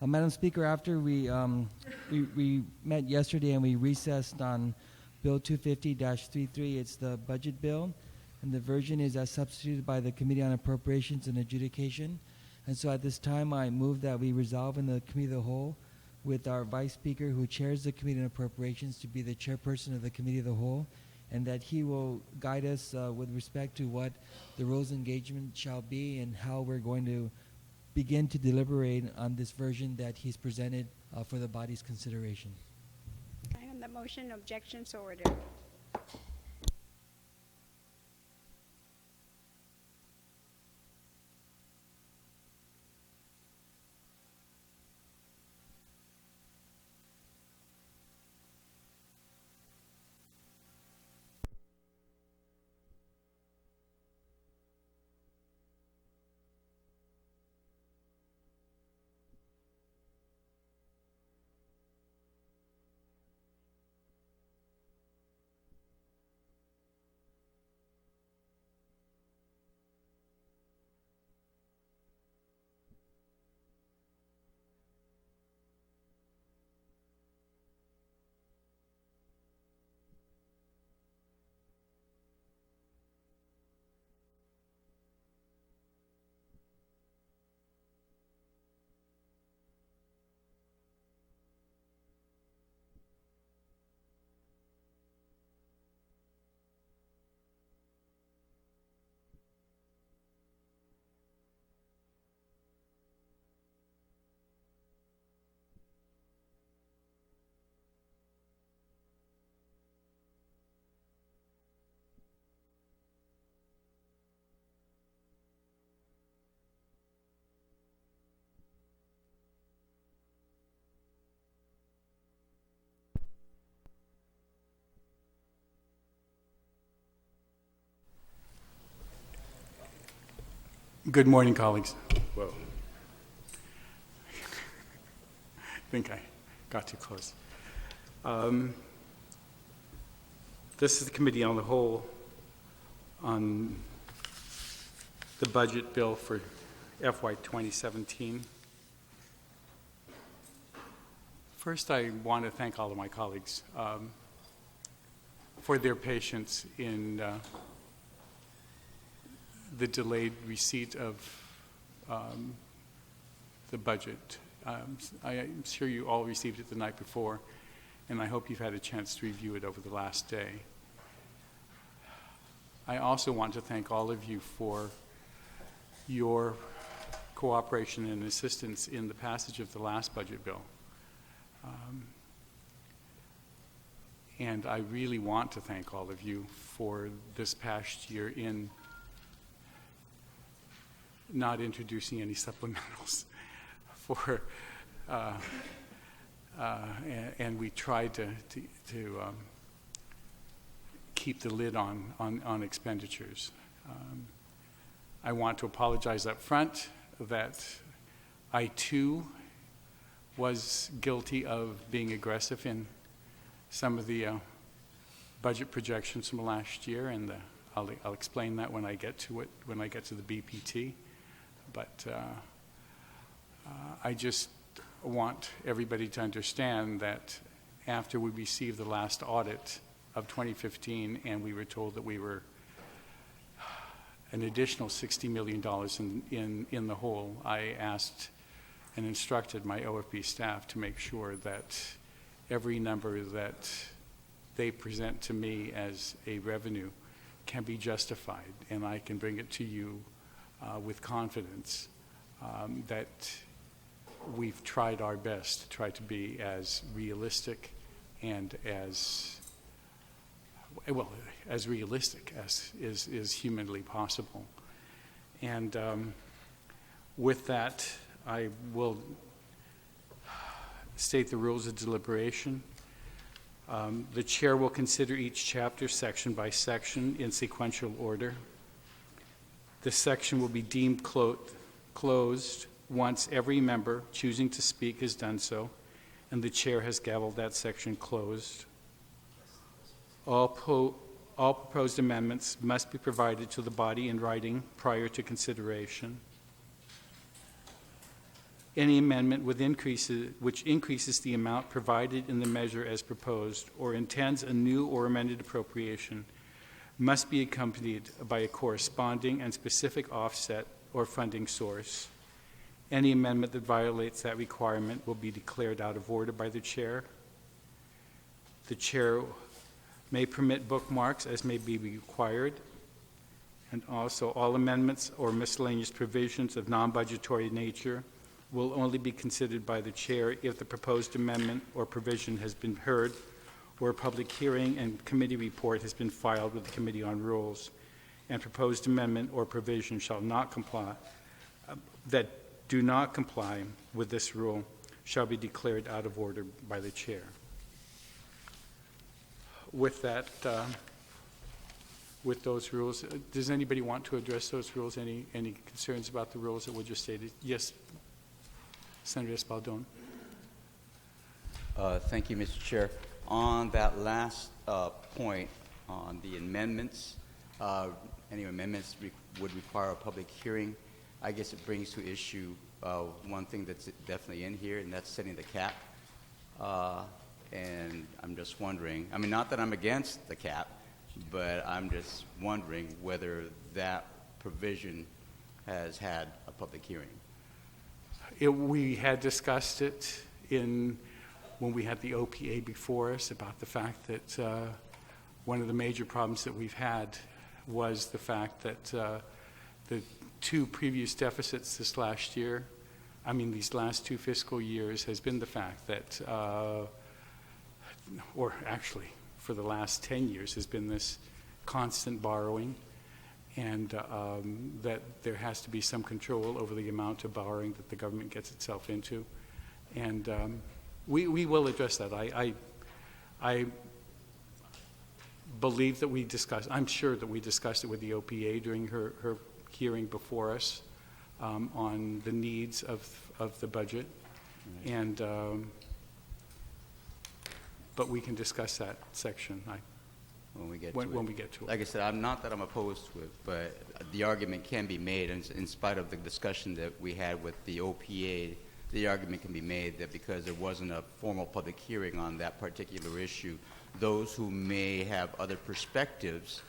Madam Speaker, after we met yesterday and we recessed on Bill 250-33, it's the budget bill, and the version is as substituted by the Committee on Appropriations and Adjudication. And so at this time, I move that we resolve in the Committee of the Whole with our Vice Speaker who chairs the Committee on Appropriations to be the chairperson of the Committee of the Whole, and that he will guide us with respect to what the rules of engagement shall be and how we're going to begin to deliberate on this version that he's presented for the body's consideration. On the motion, objections ordered. Good morning, colleagues. Whoa. I think I got too close. This is the Committee on the Whole on the budget bill for FY2017. First, I want to thank all of my colleagues for their patience in the delayed receipt of the budget. I'm sure you all received it the night before, and I hope you've had a chance to review it over the last day. I also want to thank all of you for your cooperation and assistance in the passage of the last budget bill. And I really want to thank all of you for this past year in not introducing any supplementals and we tried to keep the lid on expenditures. I want to apologize up front that I too was guilty of being aggressive in some of the budget projections from last year, and I'll explain that when I get to it, when I get to the BPT. But I just want everybody to understand that after we received the last audit of 2015 and we were told that we were an additional $60 million in the hole, I asked and instructed my OFB staff to make sure that every number that they present to me as a revenue can be justified, and I can bring it to you with confidence that we've tried our best to try to be as realistic and as realistic as is humanly possible. And with that, I will state the rules of deliberation. The chair will consider each chapter section by section in sequential order. This section will be deemed closed once every member choosing to speak has done so, and the chair has gavelled that section closed. All proposed amendments must be provided to the body in writing prior to consideration. Any amendment which increases the amount provided in the measure as proposed or intends a new or amended appropriation must be accompanied by a corresponding and specific offset or funding source. Any amendment that violates that requirement will be declared out of order by the chair. The chair may permit bookmarks as may be required. And also, all amendments or miscellaneous provisions of non-budgetary nature will only be considered by the chair if the proposed amendment or provision has been heard or a public hearing and committee report has been filed with the Committee on Rules, and proposed amendment or provision shall not comply, that do not comply with this rule shall be declared out of order by the chair. With that, with those rules, does anybody want to address those rules? Any concerns about the rules that were just stated? Yes, Senator Espaldon. Thank you, Mr. Chair. On that last point on the amendments, any amendments would require a public hearing. I guess it brings to issue one thing that's definitely in here, and that's setting the cap. And I'm just wondering, I mean, not that I'm against the cap, but I'm just wondering whether that provision has had a public hearing. We had discussed it when we had the OPA before us about the fact that one of the major problems that we've had was the fact that the two previous deficits this last year, I mean these last two fiscal years, has been the fact that, or actually for the last 10 years, has been this constant borrowing, and that there has to be some control over the amount of borrowing that the government gets itself into. And we will address that. I believe that we discussed, I'm sure that we discussed it with the OPA during her hearing before us on the needs of the budget. Right. And but we can discuss that section When we get to it. it. Like I said, I'm not that I'm opposed to it, but the argument can be made, in spite of the discussion that we had with the OPA, the argument can be made that because there wasn't a formal public hearing on that particular issue, those who may have other perspectives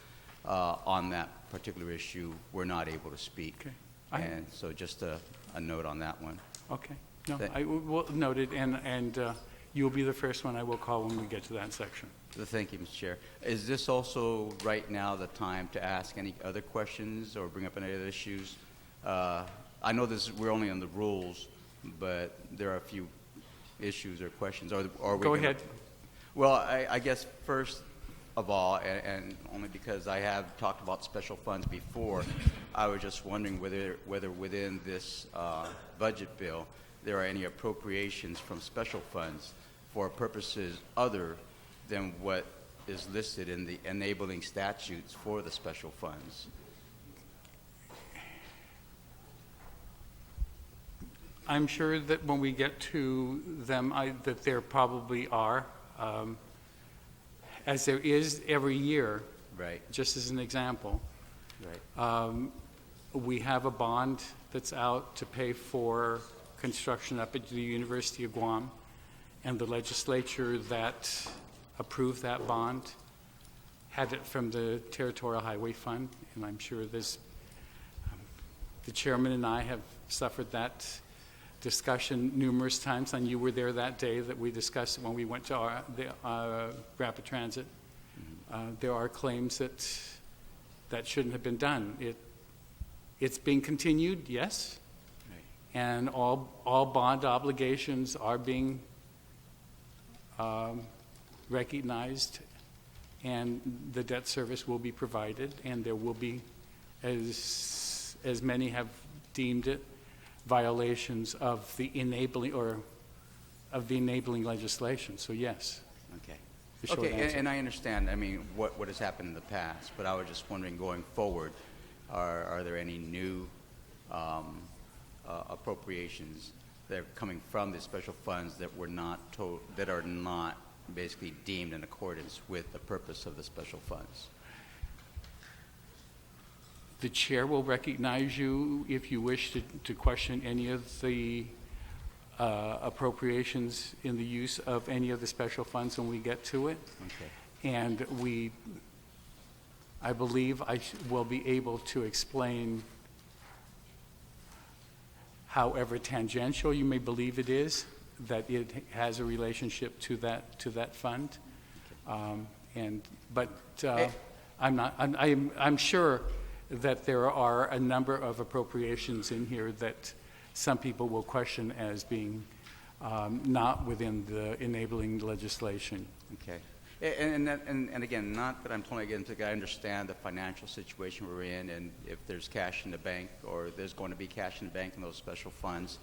on that particular issue were not able to speak. Okay. And so just a note on that one. Okay. No, I will note it, and you will be the first one I will call when we get to that section. Thank you, Mr. Chair. Is this also right now the time to ask any other questions or bring up any other issues? I know we're only on the rules, but there are a few issues or questions. Go ahead. Well, I guess first of all, and only because I have talked about special funds before, I was just wondering whether within this budget bill there are any appropriations from special funds for purposes other than what is listed in the enabling statutes for the special funds. I'm sure that when we get to them, that there probably are, as there is every year. Right. Just as an example, Right. we have a bond that's out to pay for construction up at the University of Guam, and the legislature that approved that bond had it from the Territorial Highway Fund, and I'm sure the chairman and I have suffered that discussion numerous times, and you were there that day that we discussed it when we went to the rapid transit. There are claims that shouldn't have been done. It's being continued, yes, Right. and all bond obligations are being recognized, and the debt service will be provided, and there will be, as many have deemed it, violations of the enabling legislation. So yes. Okay. The short Okay, answer. and I understand, I mean, what has happened in the past, but I was just wondering, going forward, are there any new appropriations that are coming from the special funds that that are not basically deemed in accordance with the purpose of the special funds? The chair will recognize you if you wish to question any of the appropriations in the use of any of the special funds when we get to it. Okay. And I believe will be able to explain, however tangential you may believe it is, that it has a relationship to that fund. I'm sure that there are a number of appropriations in here that some people will question as being not within the enabling legislation. Okay. And again, not that I'm totally against it. I understand the financial situation we're in, and if there's cash in the bank, or there's going to be cash in the bank in those special funds,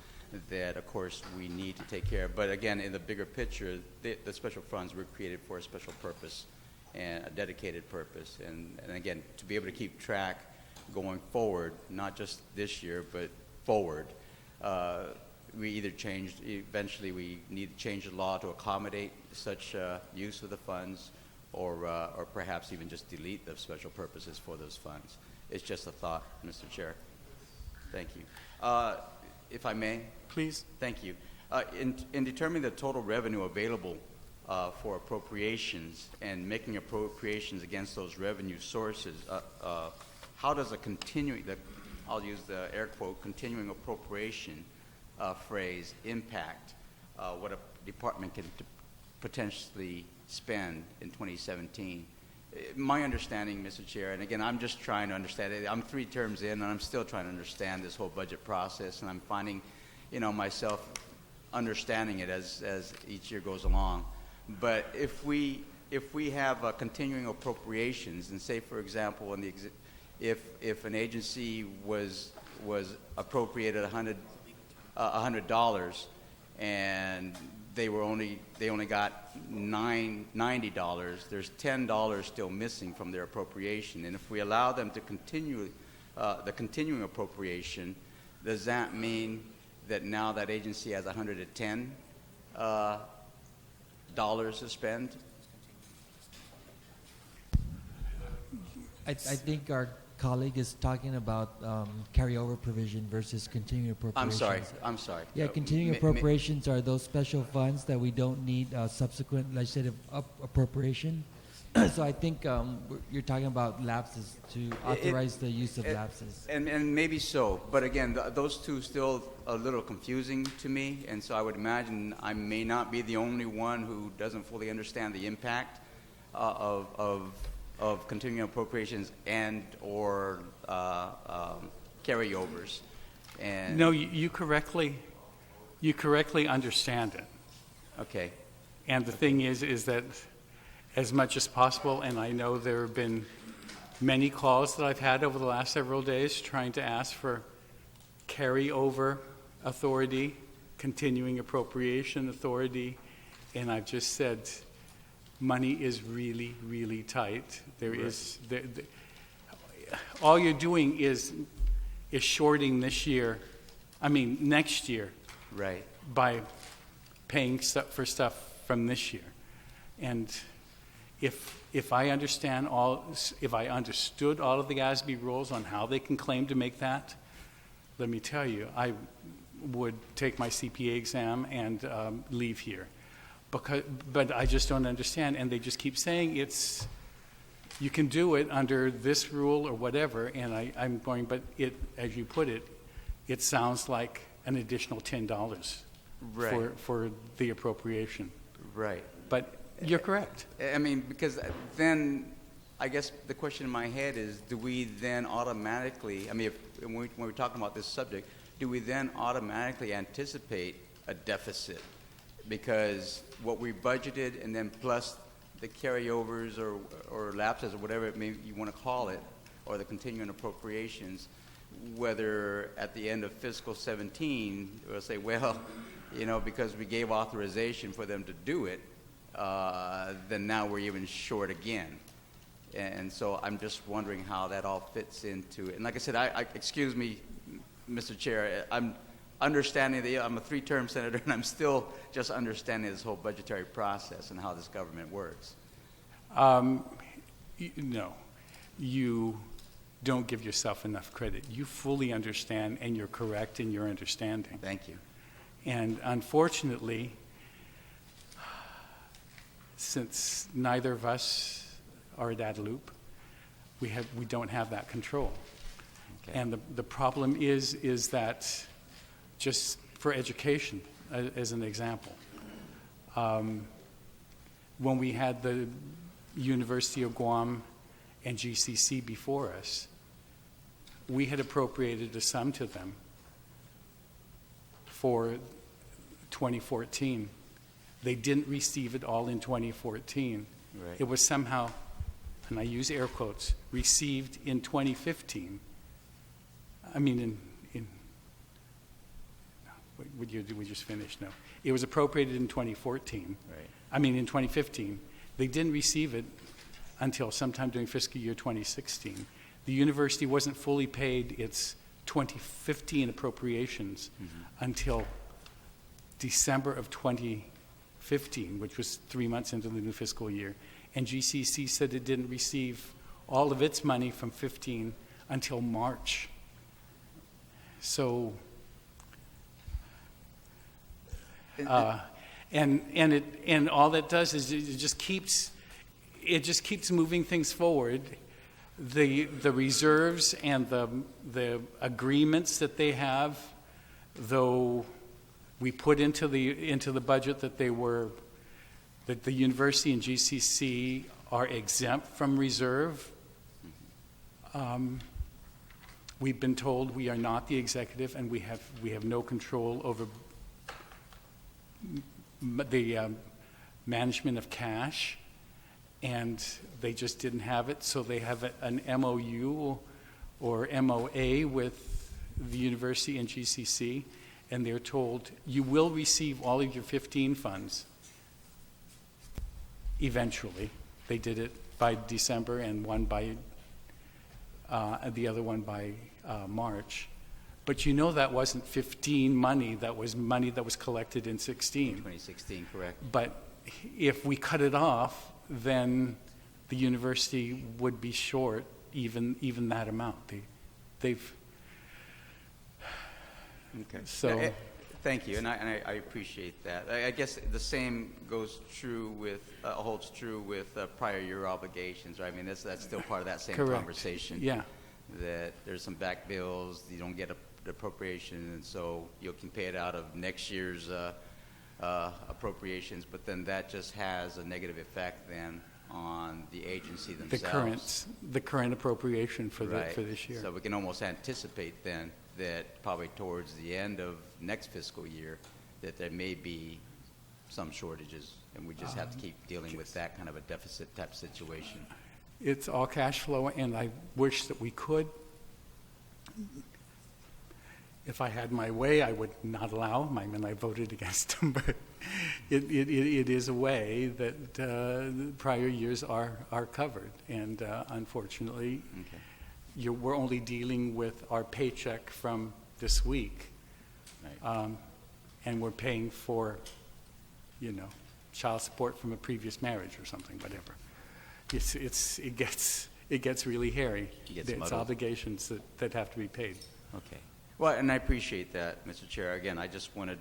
that of course we need to take care of. But again, in the bigger picture, the special funds were created for a special purpose and a dedicated purpose. And again, to be able to keep track going forward, not just this year, but forward, eventually we need to change the law to accommodate such use of the funds, or perhaps even just delete the special purposes for those funds. It's just a thought, Mr. Chair. Thank you. If I may? Please. Thank you. In determining the total revenue available for appropriations and making appropriations against those revenue sources, how does I'll use the air quote, continuing appropriation phrase impact what a department can potentially spend in 2017? My understanding, Mr. Chair, and again, I'm just trying to understand it. I'm 3 terms in, and I'm still trying to understand this whole budget process, and I'm finding, myself understanding it as each year goes along. But if we have continuing appropriations, and say, for example, if an agency was appropriated $100, and they only got $90, there's $10 still missing from their appropriation. And if we allow them to continue the continuing appropriation, does that mean that now that agency has $110 to spend? I think our colleague is talking about carryover provision versus continuing appropriations. I'm sorry. Yeah, continuing appropriations are those special funds that we don't need subsequent legislative appropriation. So I think you're talking about lapses, to authorize the use of lapses. And maybe so, but again, those two still a little confusing to me, and so I would imagine I may not be the only one who doesn't fully understand the impact of continuing appropriations and or carryovers. And No, you correctly understand it. Okay. And the thing is that as much as possible, and I know there have been many calls that I've had over the last several days trying to ask for carryover authority, continuing appropriation authority, and I've just said money is really, really tight. All you're doing is shorting next year, Right. by paying for stuff from this year. And if I understood all of the GASB rules on how they can claim to make that, let me tell you, I would take my CPA exam and leave here. But I just don't understand, and they just keep saying you can do it under this rule or whatever, and I'm going, but as you put it, it sounds like an additional $10 Right. for the appropriation. Right. But you're correct. I mean, because then I guess the question in my head is, do we then automatically, when we're talking about this subject, do we then automatically anticipate a deficit? Because what we budgeted and then plus the carryovers or lapses or whatever you want to call it, or the continuing appropriations, whether at the end of fiscal 17, we'll say, well, because we gave authorization for them to do it, then now we're even short again. And so I'm just wondering how that all fits into it. And like I said, excuse me, Mr. Chair, I'm understanding that I'm a 3-term senator, and I'm still just understanding this whole budgetary process and how this government works. No, you don't give yourself enough credit. You fully understand, and you're correct in your understanding. Thank you. And unfortunately, since neither of us are at that loop, we don't have that control. Okay. And the problem is that, just for education, as an example, when we had the University of Guam and GCC before us, we had appropriated a sum to them for 2014. They didn't receive it all in 2014. Right. It was somehow, and I use air quotes, received in 2015. I mean, would you just finish? No. It was appropriated in 2014. Right. I mean, in 2015. They didn't receive it until sometime during fiscal year 2016. The university wasn't fully paid its 2015 appropriations until December of 2015, which was 3 months into the new fiscal year. And GCC said it didn't receive all of its money from 15 until March. So, and all that does is it just keeps moving things forward. The reserves and the agreements that they have, though we put into the budget that the university and GCC are exempt from reserve. We've been told we are not the executive, and we have no control over the management of cash, and they just didn't have it, so they have an MOU or MOA with the university and GCC, and they're told you will receive all of your 15 funds eventually. They did it by December, and the other one by March. But you know that wasn't 15 money, that was money that was collected in 16. 2016, correct. But if we cut it off, then the university would be short even that amount. They've Okay. So thank you, and I appreciate that. I guess the same holds true with prior year obligations, right? I mean, that's still part of that same correct. Conversation. Yeah. That there's some back bills, you don't get the appropriation, and so you can pay it out of next year's appropriations, but then that just has a negative effect then on the agency themselves. The current appropriation for Right. for this year. So we can almost anticipate then that probably towards the end of next fiscal year that there may be some shortages, and we just have to keep dealing with that kind of a deficit type situation. It's all cash flow, and I wish that we could. If I had my way, I would not allow them. I mean, I voted against them, but it is a way that prior years are covered. And unfortunately, Okay. we're only dealing with our paycheck from this week. Right. And we're paying for, child support from a previous marriage or something, whatever. It gets really hairy. It gets It's muddled. obligations that have to be paid. Okay. Well, and I appreciate that, Mr. Chair. Again, I just wanted,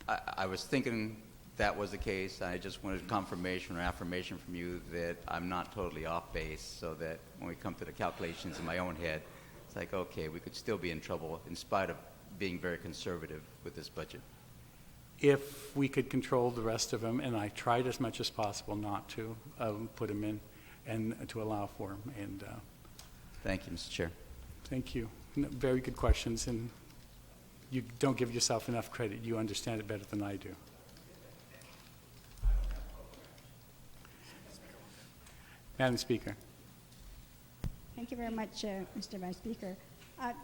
I was thinking that was the case. I just wanted confirmation or affirmation from you that I'm not totally off base, so that when we come to the calculations in my own head, it's like, okay, we could still be in trouble in spite of being very conservative with this budget. If we could control the rest of them, and I tried as much as possible not to put them in and to allow for them. And Thank you, Mr. Chair. thank you. Very good questions, and you don't give yourself enough credit. You understand it better than I do. Madam Speaker. Thank you very much, Mr. Vice Speaker.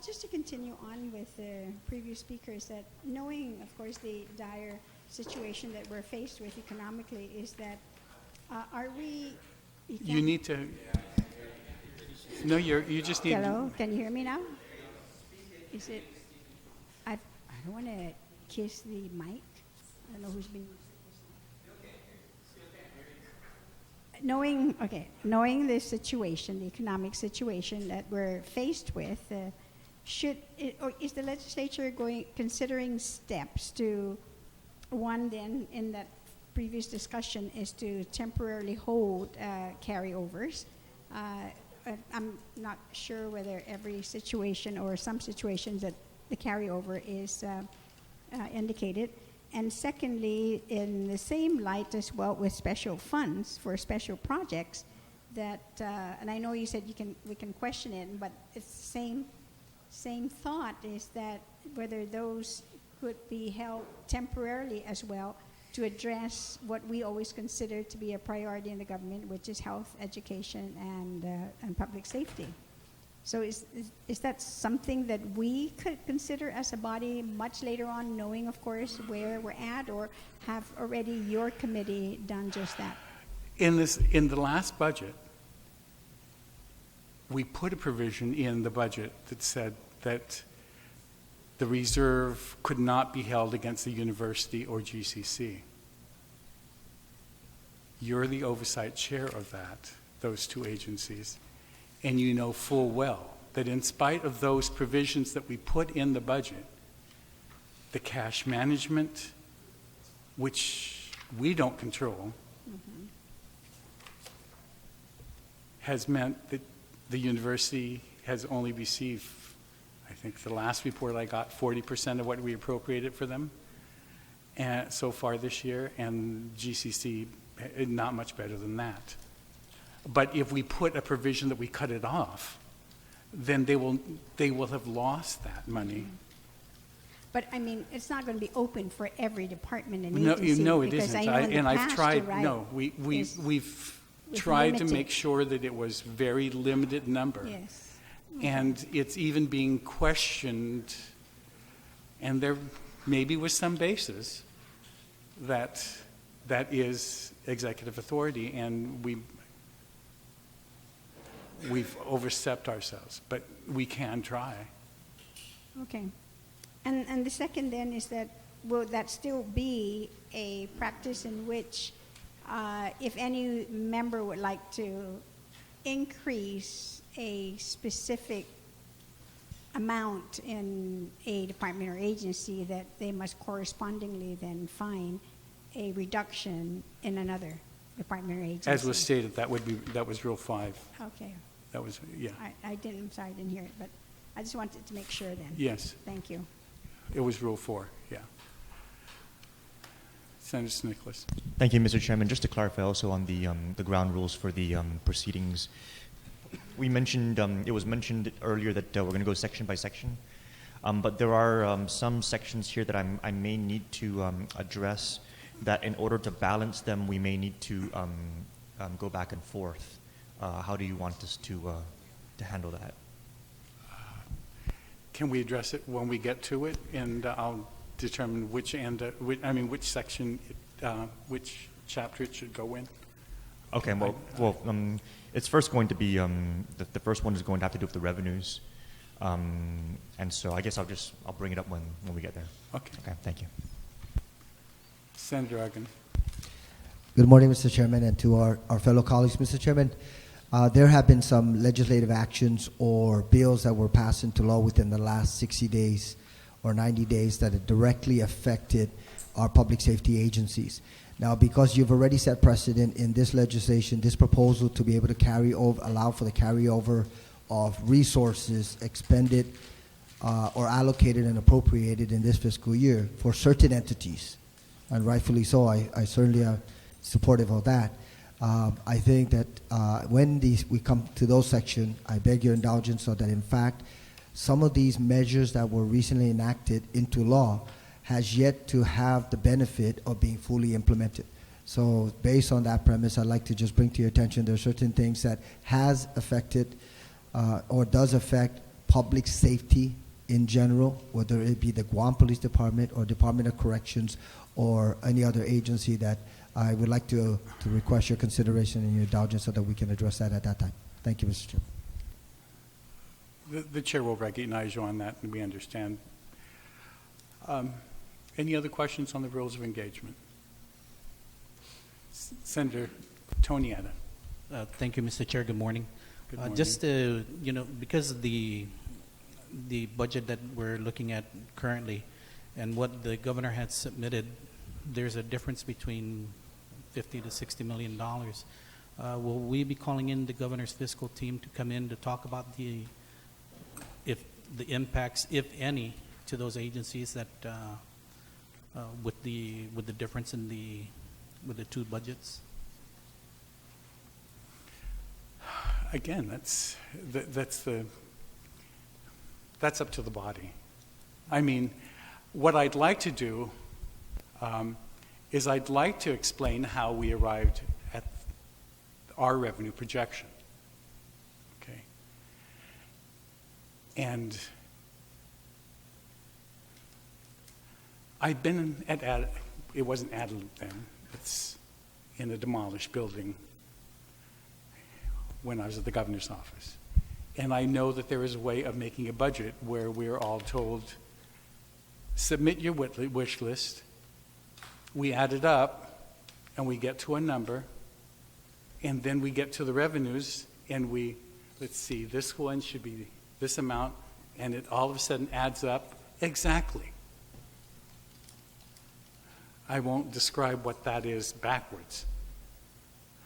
Just to continue on with the previous speakers, that knowing, of course, the dire situation that we're faced with economically, is that are we... You need to... No, you just need... Hello, can you hear me now? Is it... I don't want to kiss the mic. I don't know who's been... Knowing the situation, the economic situation that we're faced with, is the legislature considering steps to one then in that previous discussion is to temporarily hold carryovers. I'm not sure whether every situation or some situations that the carryover is indicated. And secondly, in the same light as well with special funds for special projects, that and I know you said we can question it, but it's the same thought is that whether those could be held temporarily as well to address what we always consider to be a priority in the government, which is health, education, and public safety. So is that something that we could consider as a body much later on, knowing, of course, where we're at, or have already your committee done just that? In the last budget, we put a provision in the budget that said that the reserve could not be held against the university or GCC. You're the oversight chair of those two agencies, and you know full well that in spite of those provisions that we put in the budget, the cash management, which we don't control, has meant that the university has only received, I think the last report I got, 40% of what we appropriated for them and so far this year, and GCC not much better than that. But if we put a provision that we cut it off, then they will have lost that money. But I mean, it's not going to be open for every department and No, agency. no, it because isn't. I know in the I've past, tried. you're right, No, we've tried to limited. make sure that it was very limited number. Yes. And it's even being questioned, and there maybe with some basis, that is executive authority, and we've overstepped ourselves, but we can try. Okay. And the second then is that, will that still be a practice in which if any member would like to increase a specific amount in a department or agency, that they must correspondingly then find a reduction in another department or agency? As was stated, that was Rule 5. Okay. That was, yeah. I'm sorry, I didn't hear it, but I just wanted to make sure then. Yes, Thank you. it was Rule 4, yeah. Senator Nicholas. Thank you, Mr. Chairman. Just to clarify also on the ground rules for the proceedings, we mentioned, it was mentioned earlier that we're going to go section by section, but there are some sections here that I may need to address, that in order to balance them, we may need to go back and forth. How do you want us to handle that? Can we address it when we get to it, and I'll determine which section, which chapter it should go in? Okay. Well, it's first going to be the first one is going to have to do with the revenues, and so I guess I'll bring it up when we get there. Okay. Okay. Thank you. Senator Argan. Good morning, Mr. Chairman, and to our fellow colleagues. Mr. Chairman, there have been some legislative actions or bills that were passed into law within the last 60 days or 90 days that have directly affected our public safety agencies. Now, because you've already set precedent in this legislation, this proposal to be able to allow for the carryover of resources expended or allocated and appropriated in this fiscal year for certain entities, and rightfully so, I certainly am supportive of that. I think that when we come to those sections, I beg your indulgence so that in fact, some of these measures that were recently enacted into law has yet to have the benefit of being fully implemented. So based on that premise, I'd like to just bring to your attention there are certain things that has affected or does affect public safety in general, whether it be the Guam Police Department or Department of Corrections or any other agency, that I would like to request your consideration and your indulgence so that we can address that at that time. Thank you, Mr. Chairman. The chair will recognize you on that, and we understand. Any other questions on the rules of engagement? Senator Tonietta. Thank you, Mr. Chair. Good morning. Good morning. Just to, because of the budget that we're looking at currently and what the governor had submitted there's a difference between 50 to 60 million dollars. Will we be calling in the governor's fiscal team to come in to talk about the impacts, if any, to those agencies that with the difference in with the two budgets? Again, that's up to the body. I mean, what I'd like to do is I'd like to explain how we arrived at our revenue projection. Okay. And I've been at it wasn't Adelaide then, it's in a demolished building when I was at the governor's office. And I know that there is a way of making a budget where we're all told, submit your wish list, we add it up, and we get to a number, and then we get to the revenues, and let's see, this one should be this amount, and it all of a sudden adds up exactly. I won't describe what that is backwards,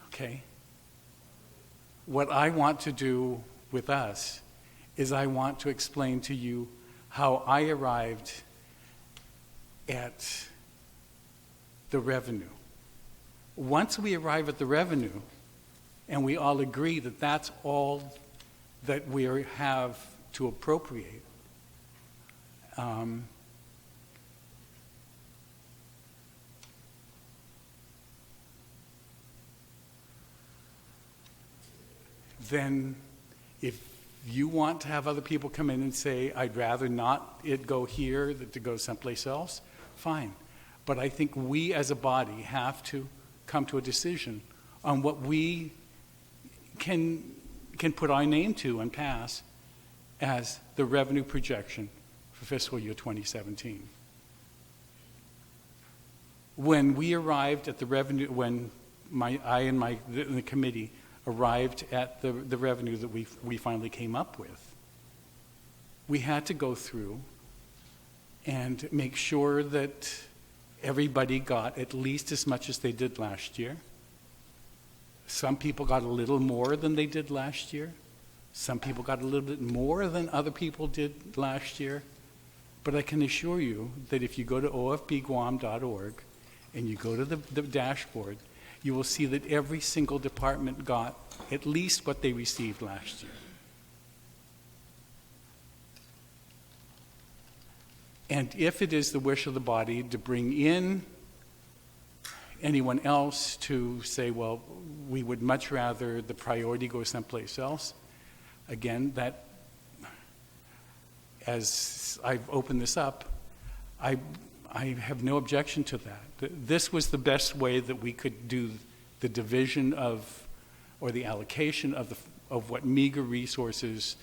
okay? What I want to do with us is I want to explain to you how I arrived at the revenue. Once we arrive at the revenue and we all agree that that's all that we have to appropriate, then if you want to have other people come in and say, I'd rather not it go here than to go someplace else, fine. But I think we as a body have to come to a decision on what we can put our name to and pass as the revenue projection for fiscal year 2017. When we arrived at the revenue, when I and the committee arrived at the revenue that we finally came up with, we had to go through and make sure that everybody got at least as much as they did last year. Some people got a little more than they did last year. Some people got a little bit more than other people did last year. But I can assure you that if you go to ofbguam.org and you go to the dashboard, you will see that every single department got at least what they received last year. And if it is the wish of the body to bring in anyone else to say, well, we would much rather the priority go someplace else, again, that, as I've opened this up, I have no objection to that. This was the best way that we could do the division of, or the allocation of what meager resources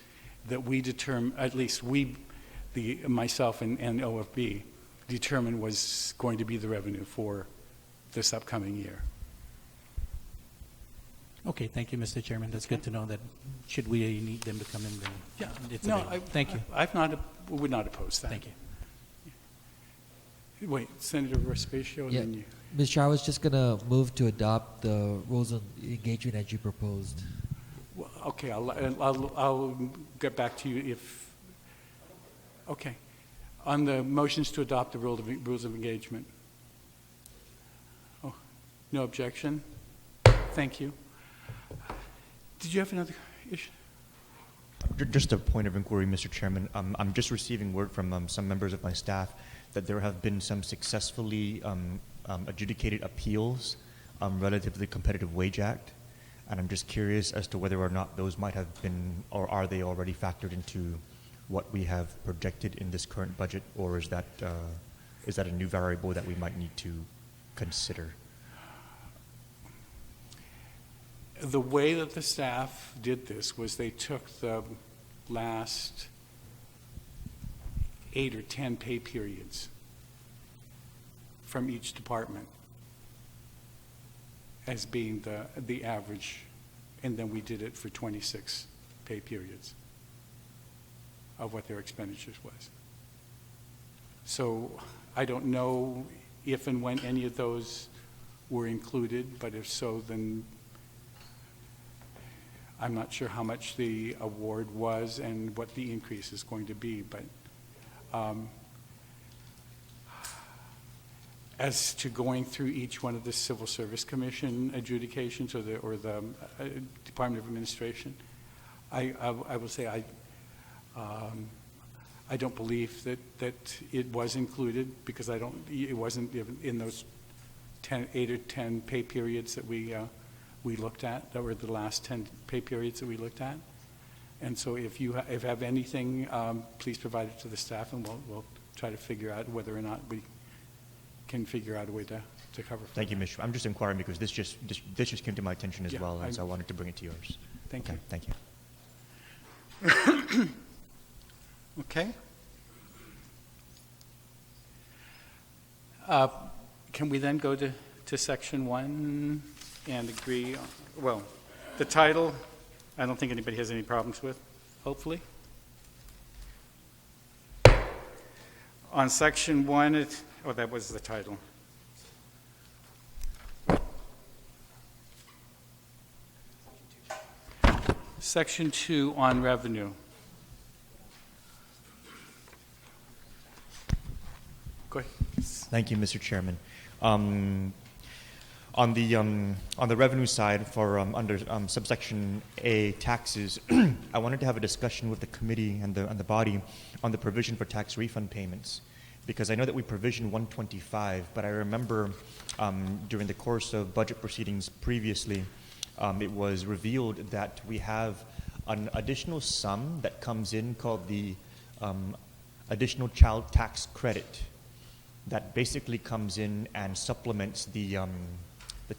that we determine, at least myself and OFB, determined was going to be the revenue for this upcoming year. Okay, thank you, Mr. Chairman. That's good to know that should we need them to come in, then Yeah, it's no, available. Thank you. Would not oppose that. Thank you. Wait, Senator Respicio, Yeah. and then you. Mr. Chair, I was just going to move to adopt the rules of engagement as you proposed. Well, okay, I'll get back to you if. Okay, on the motions to adopt the rules of engagement. Oh, no objection. Thank you. Did you have another issue? Just a point of inquiry, Mr. Chairman. I'm just receiving word from some members of my staff that there have been some successfully adjudicated appeals relative to the Competitive Wage Act, and I'm just curious as to whether or not those might have been, or are they already factored into what we have projected in this current budget, or is that a new variable that we might need to consider? The way that the staff did this was they took the last 8 or 10 pay periods from each department as being the average, and then we did it for 26 pay periods of what their expenditures was. So I don't know if and when any of those were included, but if so, then I'm not sure how much the award was and what the increase is going to be, but as to going through each one of the Civil Service Commission adjudications or the Department of Administration, I will say I don't believe that it was included, because it wasn't in those 8 or 10 pay periods that we looked at, that were the last 10 pay periods that we looked at. And so if you have anything, please provide it to the staff, and we'll try to figure out whether or not we can figure out a way to cover for Thank you, that. Mr. I'm just inquiring because this just came to my attention as Yeah, well, and so I wanted to bring it to yours. Thank Okay, you. thank you. Okay. Can we then go to section 1 and agree, well, the title, I don't think anybody has any problems with, hopefully. On section 1, that was the title. Section 2 on revenue. Go ahead. Thank you, Mr. Chairman. On the revenue side, for under subsection A, taxes, I wanted to have a discussion with the committee and the body on the provision for tax refund payments, because I know that we provisioned 125, but I remember during the course of budget proceedings previously, it was revealed that we have an additional sum that comes in called the additional child tax credit, that basically comes in and supplements the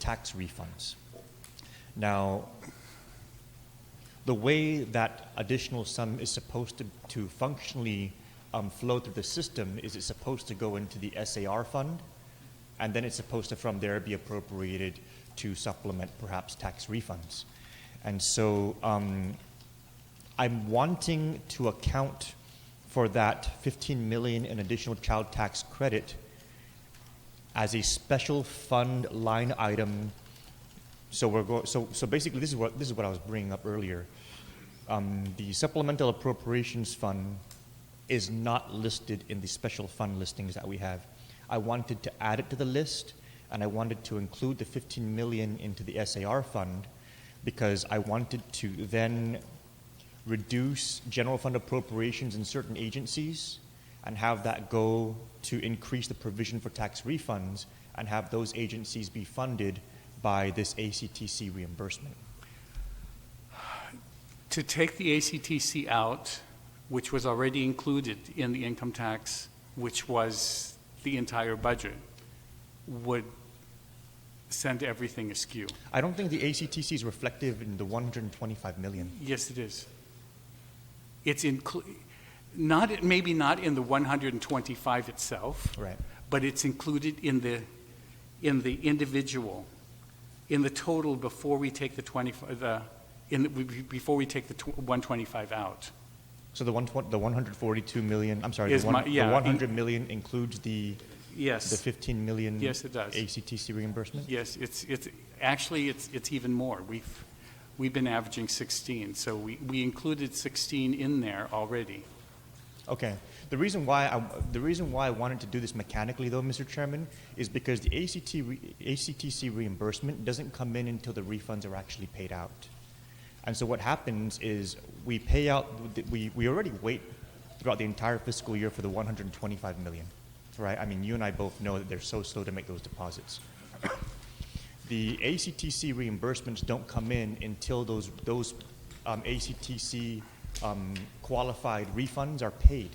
tax refunds. Now, the way that additional sum is supposed to functionally flow through the system is it's supposed to go into the SAR fund, and then it's supposed to from there be appropriated to supplement perhaps tax refunds. And so I'm wanting to account for that $15 million in additional child tax credit as a special fund line item. So basically, this is what I was bringing up earlier. The supplemental appropriations fund is not listed in the special fund listings that we have. I wanted to add it to the list, and I wanted to include the $15 million into the SAR fund, because I wanted to then reduce general fund appropriations in certain agencies and have that go to increase the provision for tax refunds and have those agencies be funded by this ACTC reimbursement. To take the ACTC out, which was already included in the income tax, which was the entire budget, would send everything askew. I don't think the ACTC is reflective in the $125 million. Yes, it is. It's maybe not in the 125 itself, Right. but it's included in the individual, in the total before we take the 125 out. So the 142 million. I'm sorry. Is The 100 my- million includes the Yes. the 15 million. Yes, it does. ACTC reimbursement. Yes, it's actually it's even more. We've been averaging 16, so we included 16 in there already. Okay. The reason why I wanted to do this mechanically, though, Mr. Chairman, is because the ACTC reimbursement doesn't come in until the refunds are actually paid out. And so what happens is we pay out. We already wait throughout the entire fiscal year for the 125 million, right? I mean, you and I both know that they're so slow to make those deposits. The ACTC reimbursements don't come in until those ACTC qualified refunds are paid.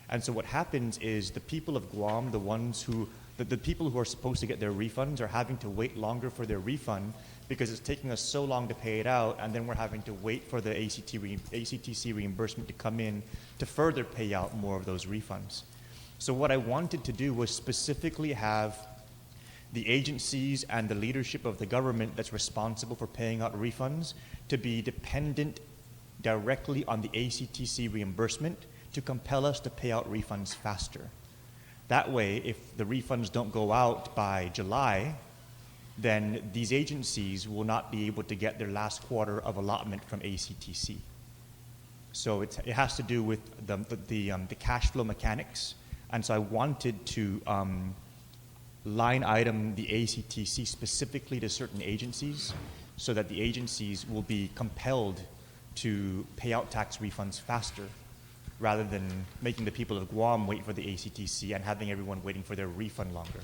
And so what happens is the people of Guam, the people who are supposed to get their refunds, are having to wait longer for their refund because it's taking us so long to pay it out, and then we're having to wait for the ACTC reimbursement to come in to further pay out more of those refunds. So what I wanted to do was specifically have the agencies and the leadership of the government that's responsible for paying out refunds to be dependent directly on the ACTC reimbursement to compel us to pay out refunds faster. That way, if the refunds don't go out by July, then these agencies will not be able to get their last quarter of allotment from ACTC. So it has to do with the cash flow mechanics, and so I wanted to line item the ACTC specifically to certain agencies, so that the agencies will be compelled to pay out tax refunds faster, rather than making the people of Guam wait for the ACTC and having everyone waiting for their refund longer.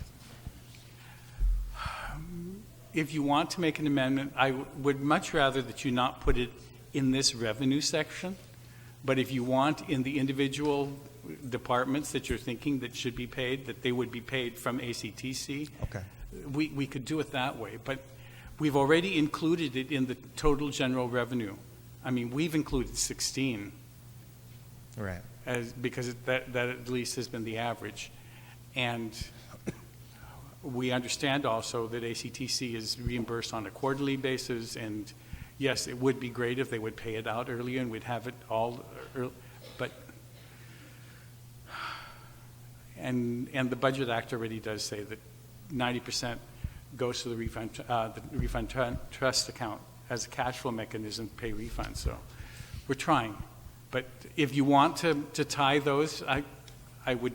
If you want to make an amendment, I would much rather that you not put it in this revenue section, but if you want in the individual departments that you're thinking that should be paid, that they would be paid from ACTC, Okay. we could do it that way. But we've already included it in the total general revenue. I mean, we've included 16. Right. Because that at least has been the average. And we understand also that ACTC is reimbursed on a quarterly basis, and yes, it would be great if they would pay it out earlier and we'd have it all early, but and the Budget Act already does say that 90% goes to the refund trust account as a cash flow mechanism to pay refunds. So we're trying. But if you want to tie those, I would,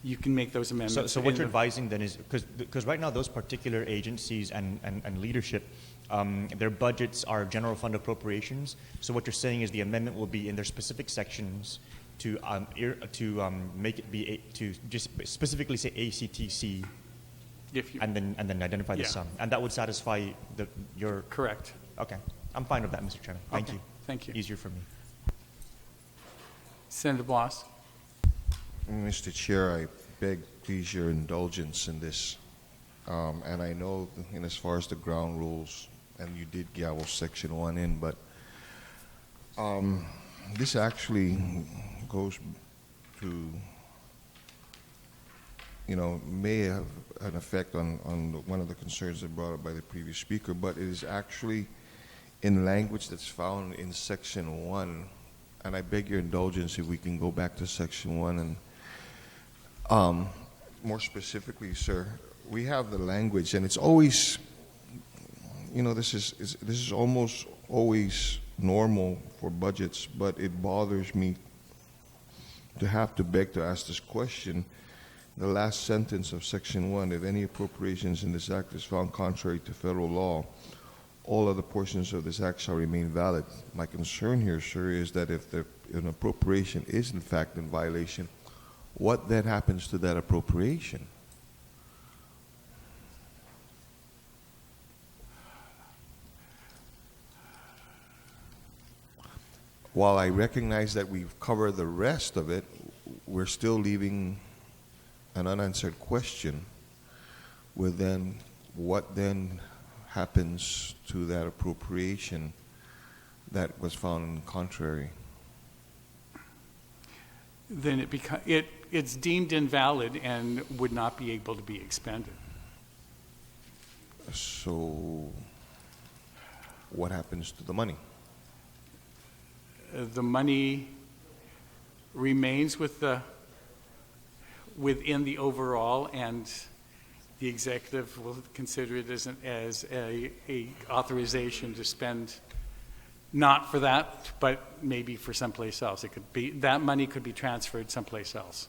you can make those amendments. So what you're advising then is, because right now those particular agencies and leadership, their budgets are general fund appropriations. So what you're saying is the amendment will be in their specific sections to make it be to just specifically say ACTC, and then identify the sum, and that would satisfy your. Correct. Okay, I'm fine with that, Mr. Chairman. Thank you. Thank you. Easier for me. Senator Bloss. Mr. Chair, I beg, please, your indulgence in this. And I know, as far as the ground rules, and you did gavel Section 1 in, but this actually goes to, may have an effect on one of the concerns that brought up by the previous speaker, but it is actually in language that's found in Section 1. And I beg your indulgence if we can go back to Section 1 and more specifically, sir, we have the language, and it's always, this is almost always normal for budgets, but it bothers me to have to beg to ask this question. The last sentence of Section 1, if any appropriations in this act is found contrary to federal law, all other portions of this act shall remain valid. My concern here, sir, is that if an appropriation is in fact in violation, what then happens to that appropriation? While I recognize that we've covered the rest of it, we're still leaving an unanswered question. With then, what then happens to that appropriation that was found contrary? Then it's deemed invalid and would not be able to be expended. So what happens to the money? The money remains within the overall, and the executive will consider it as a authorization to spend, not for that, but maybe for someplace else. It could be that money could be transferred someplace else.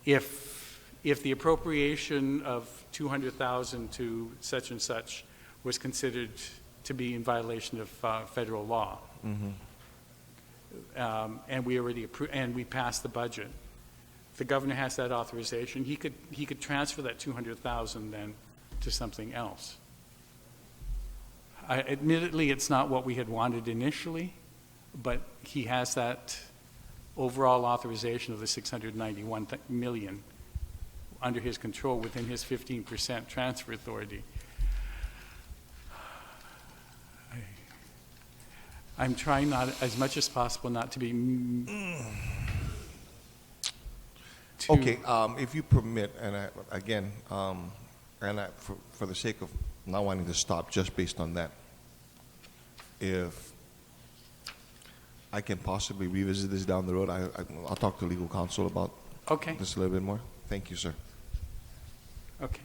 If the appropriation of $200,000 to such and such was considered to be in violation of federal law, and we already and we passed the budget, the governor has that authorization. He could transfer that $200,000 then to something else. Admittedly, it's not what we had wanted initially, but he has that overall authorization of the $691 million under his control within his 15% transfer authority. I'm trying not, as much as possible, not to be too... Okay, if you permit, and for the sake of not wanting to stop just based on that, if I can possibly revisit this down the road. I'll talk to legal counsel about Okay. this a little bit more. Thank you, sir. Okay.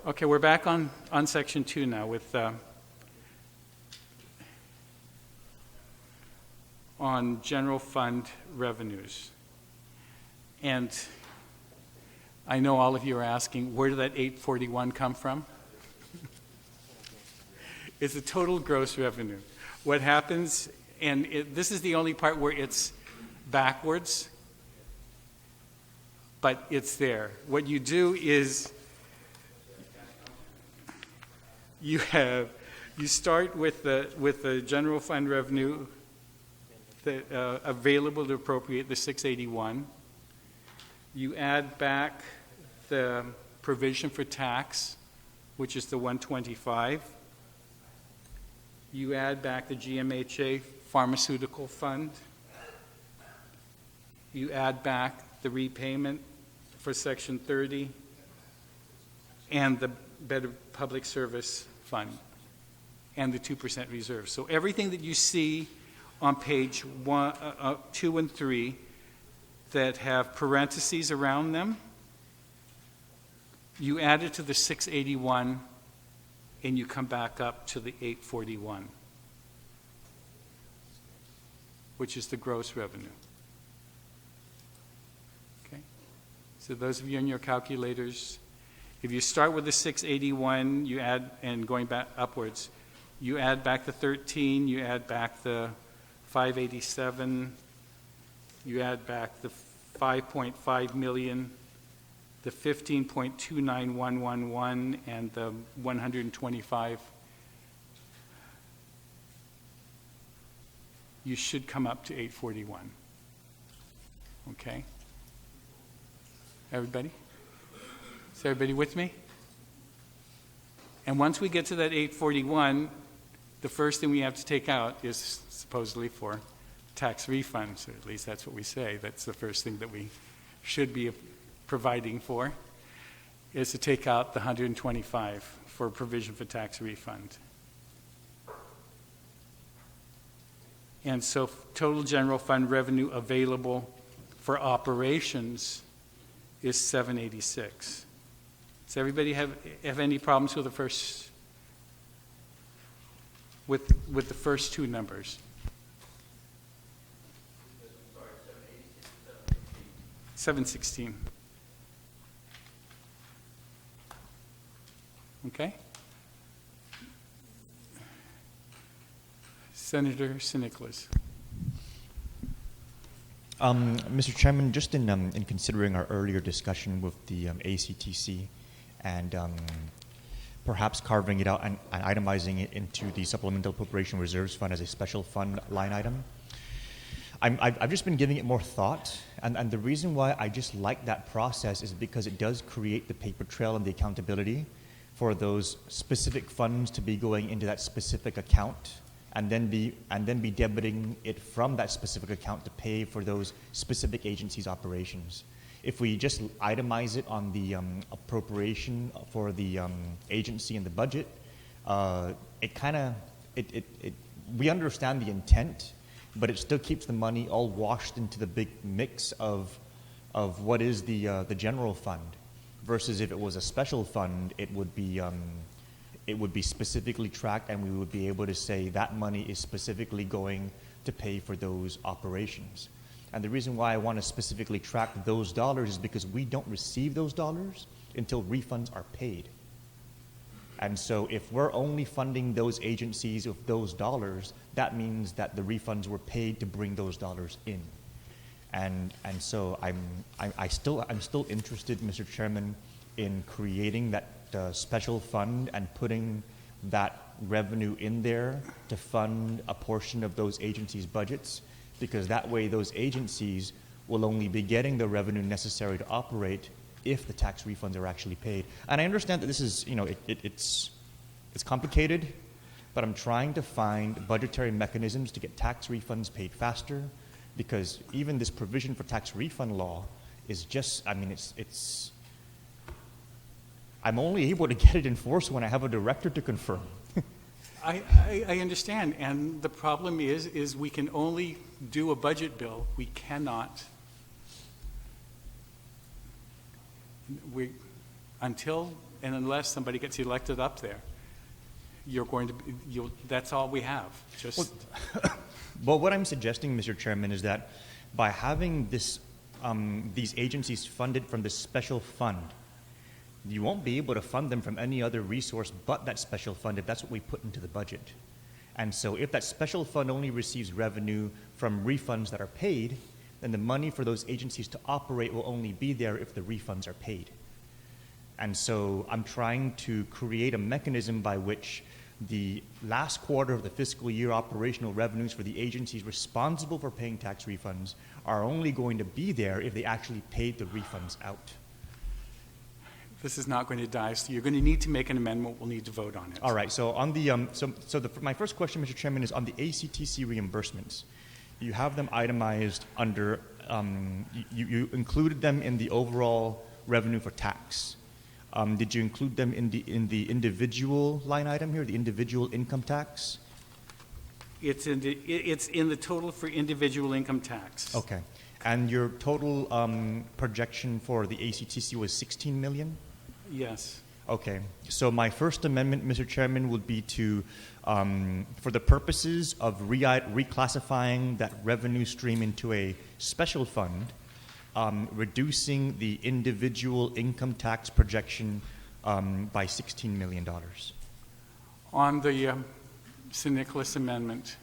Okay, we're back on section 2 now with on general fund revenues. And I know all of you are asking, where did that 841 come from? It's the total gross revenue. What happens, and this is the only part where it's backwards, but it's there. What you do is you start with the general fund revenue available to appropriate, the 681. You add back the provision for tax, which is the 125. You add back the GMHA pharmaceutical fund. You add back the repayment for Section 30 and the Better Public Service Fund and the 2% reserve. So everything that you see on page 2 and 3 that have parentheses around them, you add it to the 681 and you come back up to the 841, which is the gross revenue. Okay? So those of you in your calculators, if you start with the 681, you add, and going back upwards, you add back the 13, you add back the 587, you add back the 5.5 million, the 15.29111, and the 125, you should come up to 841. Okay? Everybody? Is everybody with me? And once we get to that 841, the first thing we have to take out is supposedly for tax refunds, or at least that's what we say. That's the first thing that we should be providing for, is to take out the 125 for provision for tax refund. And so total general fund revenue available for operations is 786. Does everybody have any problems with the first with the first two numbers? 716. Okay. Senator Siniclas. Mr. Chairman, just in considering our earlier discussion with the ACTC and perhaps carving it out and itemizing it into the Supplemental Appropriation Reserves Fund as a special fund line item, I've just been giving it more thought, and the reason why I just like that process is because it does create the paper trail and the accountability for those specific funds to be going into that specific account, and then be debiting it from that specific account to pay for those specific agencies' operations. If we just itemize it on the appropriation for the agency and the budget, we understand the intent, but it still keeps the money all washed into the big mix of what is the general fund. Versus if it was a special fund, it would be specifically tracked, and we would be able to say that money is specifically going to pay for those operations. And the reason why I want to specifically track those dollars is because we don't receive those dollars until refunds are paid. And so if we're only funding those agencies with those dollars, that means that the refunds were paid to bring those dollars in. And so I'm still interested, Mr. Chairman, in creating that special fund and putting that revenue in there to fund a portion of those agencies' budgets, because that way those agencies will only be getting the revenue necessary to operate if the tax refunds are actually paid. And I understand that this is, it's complicated, but I'm trying to find budgetary mechanisms to get tax refunds paid faster, because even this provision for tax refund law is just, I'm only able to get it enforced when I have a director to confirm. I understand, and the problem is we can only do a budget bill. We cannot, until and unless somebody gets elected up there, that's all we have. Just Well, what I'm suggesting, Mr. Chairman, is that by having this, these agencies funded from this special fund, you won't be able to fund them from any other resource but that special fund if that's what we put into the budget. And so if that special fund only receives revenue from refunds that are paid, then the money for those agencies to operate will only be there if the refunds are paid. And so I'm trying to create a mechanism by which the last quarter of the fiscal year operational revenues for the agencies responsible for paying tax refunds are only going to be there if they actually paid the refunds out. this is not going to die, so you're going to need to make an amendment. We'll need to vote on it. All right. So on the my first question, Mr. Chairman, is on the ACTC reimbursements. You have them itemized under. You included them in the overall revenue for tax. Did you include them in the individual line item here, the individual income tax? It's in the total for individual income tax. Okay. And your total projection for the ACTC was 16 million? Yes. Okay. So my first amendment, Mr. Chairman, would be to, for the purposes of reclassifying that revenue stream into a special fund, reducing the individual income tax projection by $16 million. On the St. Nicholas amendment,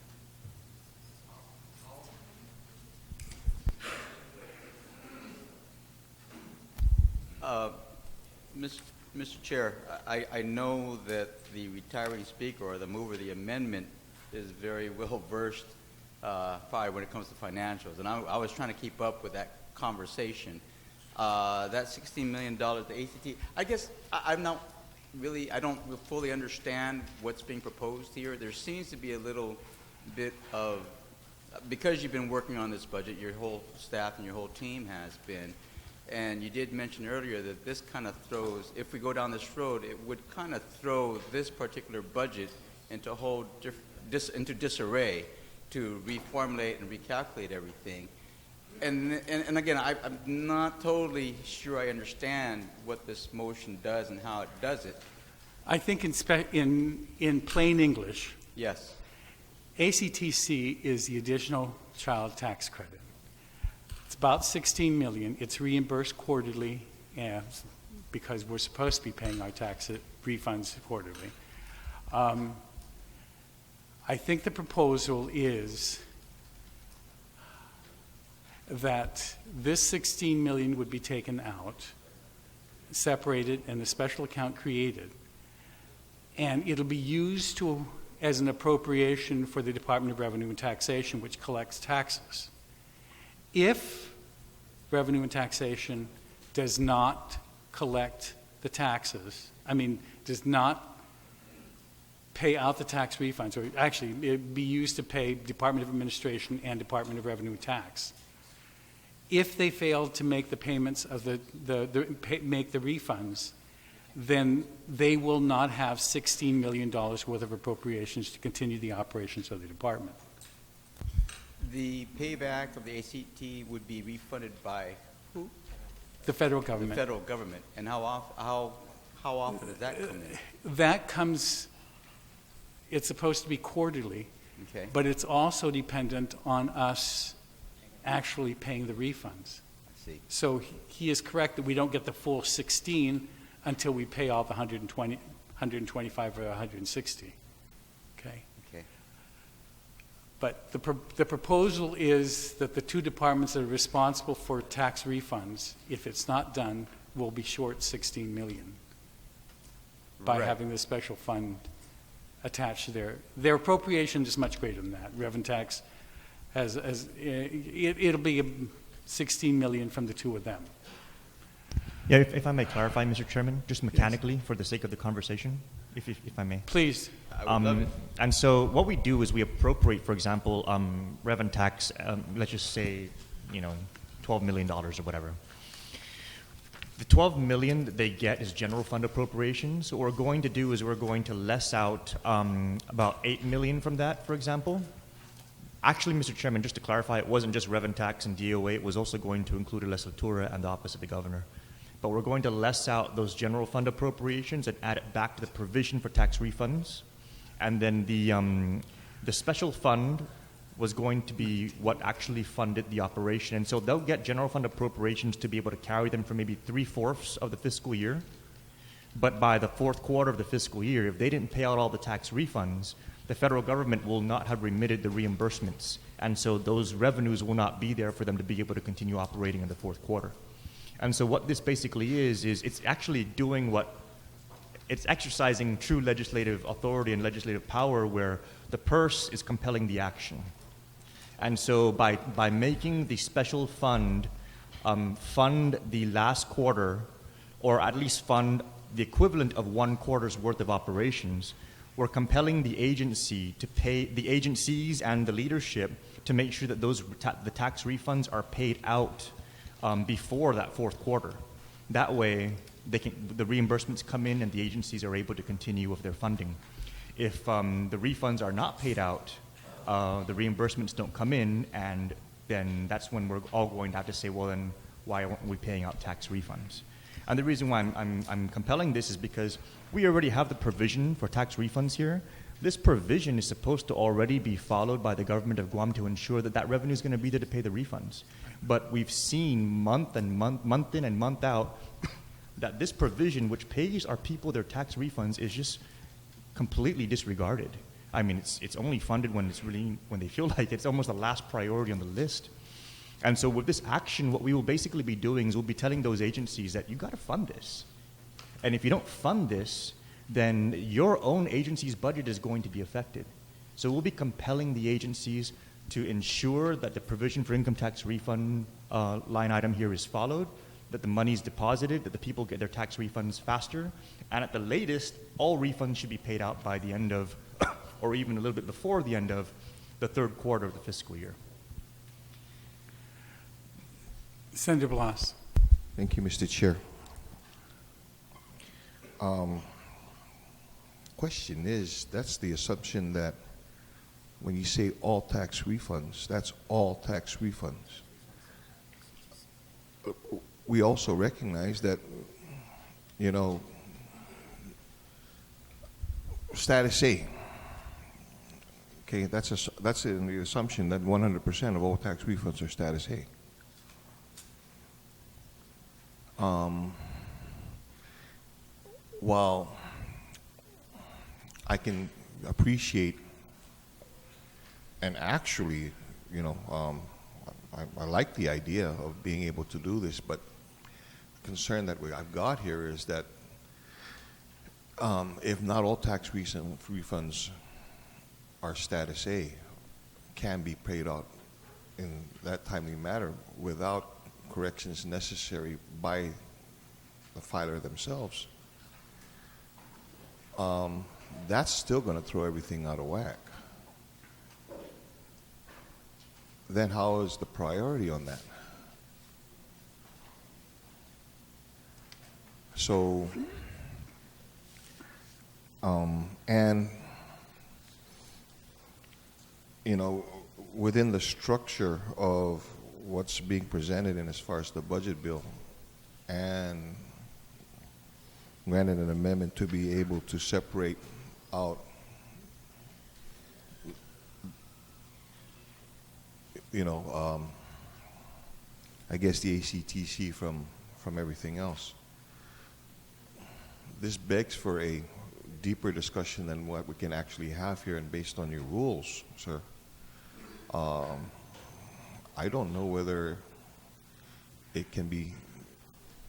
Mr. Chair, I know that the retiring speaker or the mover of the amendment is very well versed probably when it comes to financials, and I was trying to keep up with that conversation. That $16 million, the ACT, I guess I'm not really, I don't fully understand what's being proposed here. There seems to be a little bit of, because you've been working on this budget, your whole staff and your whole team has been, and you did mention earlier that this kind of throws, if we go down this road, it would kind of throw this particular budget into a whole into disarray to reformulate and recalculate everything. And again, I'm not totally sure I understand what this motion does and how it does it. I think in plain English, Yes. ACTC is the additional child tax credit. It's about $16 million. It's reimbursed quarterly because we're supposed to be paying our tax refunds quarterly. I think the proposal is that this $16 million would be taken out, separated, and a special account created, and it'll be used as an appropriation for the Department of Revenue and Taxation, which collects taxes. If Revenue and Taxation does not collect the taxes, does not pay out the tax refunds, or actually it'd be used to pay Department of Administration and Department of Revenue and Tax. If they fail to make the payments of make the refunds, then they will not have $16 million worth of appropriations to continue the operations of the department. The payback of the ACT would be refunded by who? The federal government. The federal government. And how often does that come in? That comes, it's supposed to be quarterly, Okay. but it's also dependent on us actually paying the refunds. I see. So he is correct that we don't get the full 16 until we pay all the 120, 125 or 160. Okay. Okay. But the proposal is that the two departments that are responsible for tax refunds, if it's not done, will be short $16 million by Right. having the special fund attached to their appropriation is much greater than that. Revenue tax it'll be $16 million from the two of them. Yeah, if I may clarify, Mr. Chairman, just mechanically for the sake of the conversation, if I may. Please. I would love it. And so what we do is we appropriate, for example, revenue tax, let's just say, $12 million or whatever. The 12 million that they get is general fund appropriations. So what we're going to do is we're going to less out about 8 million from that, for example. Actually, Mr. Chairman, just to clarify, it wasn't just Rev and Tax and DOA. It was also going to include Legislature and the Office of the Governor. But we're going to less out those general fund appropriations and add it back to the provision for tax refunds. And then the special fund was going to be what actually funded the operation. And so they'll get general fund appropriations to be able to carry them for maybe 3/4 of the fiscal year. But by the fourth quarter of the fiscal year, if they didn't pay out all the tax refunds, the federal government will not have remitted the reimbursements. And so those revenues will not be there for them to be able to continue operating in the fourth quarter. And so what this basically is it's actually doing it's exercising true legislative authority and legislative power where the purse is compelling the action. And so by making the special fund fund the last quarter, or at least fund the equivalent of 1 quarter's worth of operations, we're compelling the agency to pay, the agencies and the leadership, to make sure that the tax refunds are paid out before that fourth quarter. That way, the reimbursements come in and the agencies are able to continue with their funding. If the refunds are not paid out, the reimbursements don't come in, and then that's when we're all going to have to say, well, then why aren't we paying out tax refunds? And the reason why I'm compelling this is because we already have the provision for tax refunds here. This provision is supposed to already be followed by the government of Guam to ensure that that revenue is going to be there to pay the refunds. But we've seen month in and month out that this provision, which pays our people their tax refunds, is just completely disregarded. I mean, it's only funded when they feel like it's almost the last priority on the list. And so with this action, what we will basically be doing is we'll be telling those agencies that you got to fund this. And if you don't fund this, then your own agency's budget is going to be affected. So we'll be compelling the agencies to ensure that the provision for income tax refund line item here is followed, that the money is deposited, that the people get their tax refunds faster, and at the latest, all refunds should be paid out by the end of, or even a little bit before the end of, the third quarter of the fiscal year. Senator Blas. Thank you, Mr. Chair. Question is, that's the assumption that when you say all tax refunds, that's all tax refunds. We also recognize that, you know, status A, okay, that's in the assumption that 100% of all tax refunds are status A. While I can appreciate and actually, you know, I like the idea of being able to do this, but the concern that I've got here is that if not all tax refunds are status A, can be paid out in that timely manner without corrections necessary by the filer themselves, that's still going to throw everything out of whack. Then how is the priority on that? So, and, you know, within the structure of what's being presented in as far as the budget bill, and granted an amendment to be able to separate out, you know, I guess the ACTC from everything else. This begs for a deeper discussion than what we can actually have here, and based on your rules, sir. I don't know whether it can be,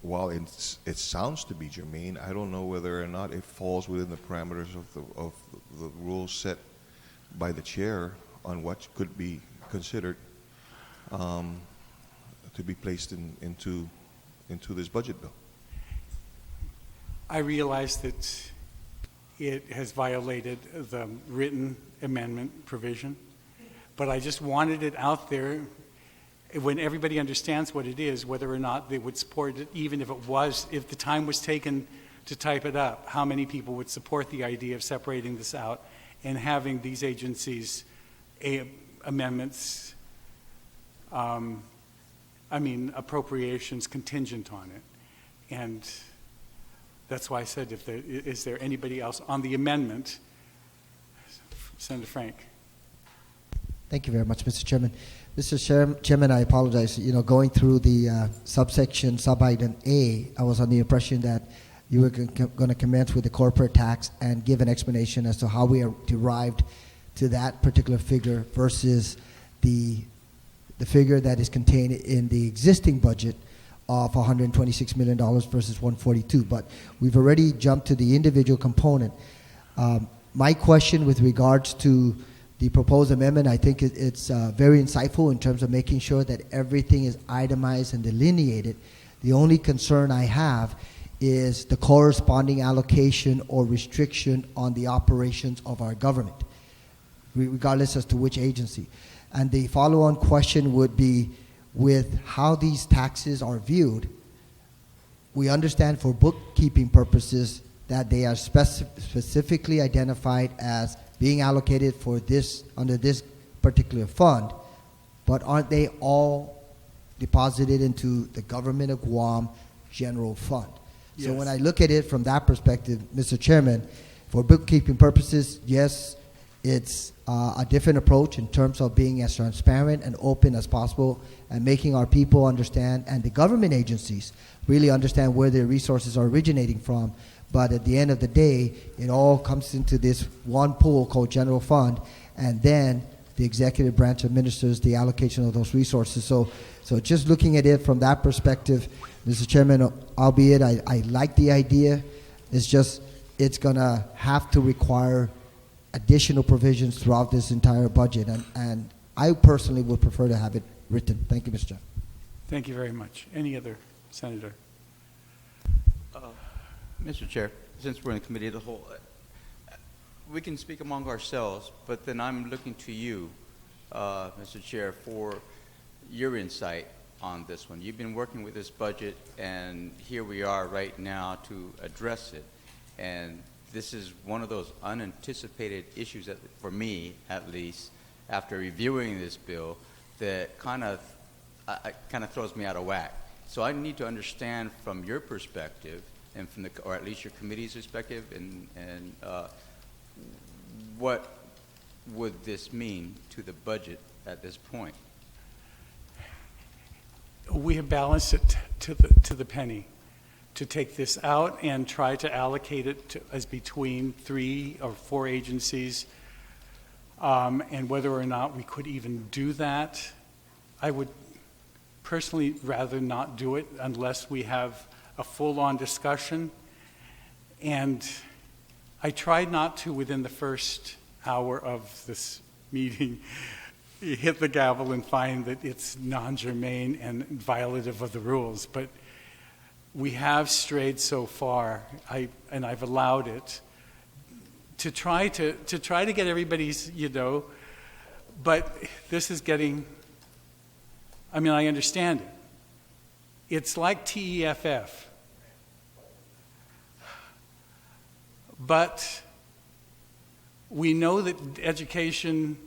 while it sounds to be germane, I don't know whether or not it falls within the parameters of the rules set by the chair on what could be considered to be placed into this budget bill. I realize that it has violated the written amendment provision, but I just wanted it out there when everybody understands what it is, whether or not they would support it, even if the time was taken to type it up, how many people would support the idea of separating this out and having these agencies amendments, appropriations contingent on it. And that's why I said, is there anybody else on the amendment? Senator Frank. Thank you very much, Mr. Chairman. Mr. Chairman, I apologize. Going through the subsection, sub-item A, I was on the impression that you were going to commence with the corporate tax and give an explanation as to how we are derived to that particular figure versus the figure that is contained in the existing budget of $126 million versus 142. But we've already jumped to the individual component. My question with regards to the proposed amendment, I think it's very insightful in terms of making sure that everything is itemized and delineated. The only concern I have is the corresponding allocation or restriction on the operations of our government, regardless as to which agency. And the follow-on question would be, with how these taxes are viewed, we understand for bookkeeping purposes that they are specifically identified as being allocated for this under this particular fund, but aren't they all deposited into the government of Guam general fund? Yes. So when I look at it from that perspective, Mr. Chairman, for bookkeeping purposes, yes, it's a different approach in terms of being as transparent and open as possible and making our people understand and the government agencies really understand where their resources are originating from. But at the end of the day, it all comes into this one pool called general fund, and then the executive branch administers the allocation of those resources. So just looking at it from that perspective, Mr. Chairman, albeit I like the idea, it's just it's going to have to require additional provisions throughout this entire budget, and I personally would prefer to have it written. Thank you, Mr. Chair. Thank you very much. Any other senator? Mr. Chair, since we're in the committee of the whole, we can speak among ourselves, but then I'm looking to you, Mr. Chair, for your insight on this one. You've been working with this budget, and here we are right now to address it. And this is one of those unanticipated issues that, for me at least, after reviewing this bill, that kind of throws me out of whack. So I need to understand from your perspective, and from or at least your committee's perspective, and what would this mean to the budget at this point? We have balanced it to the penny, to take this out and try to allocate it as between 3 or 4 agencies, and whether or not we could even do that, I would personally rather not do it unless we have a full-on discussion. And I tried not to, within the first hour of this meeting, hit the gavel and find that it's non-germane and violative of the rules. But we have strayed so far, and I've allowed it to try to get everybody's, but this is getting, I understand it. It's like TEFF. But we know that education,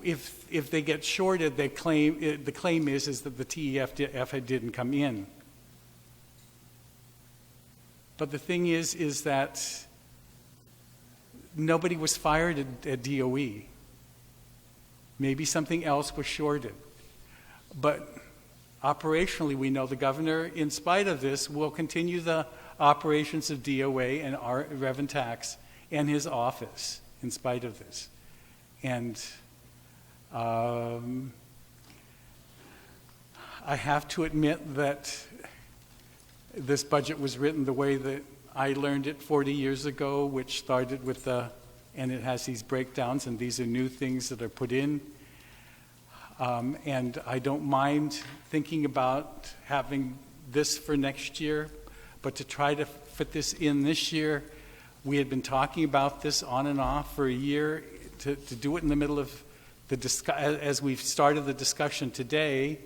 if they get shorted, the claim is that the TEFF didn't come in. But the thing is that nobody was fired at DOE. Maybe something else was shorted. But operationally, we know the governor, in spite of this, will continue the operations of DOA and our Revenue Tax and his office, in spite of this. And I have to admit that this budget was written the way that I learned it 40 years ago, which started with and it has these breakdowns, and these are new things that are put in. And I don't mind thinking about having this for next year, but to try to fit this in this year, we had been talking about this on and off for a year. To do it in the middle of as we've started the discussion today,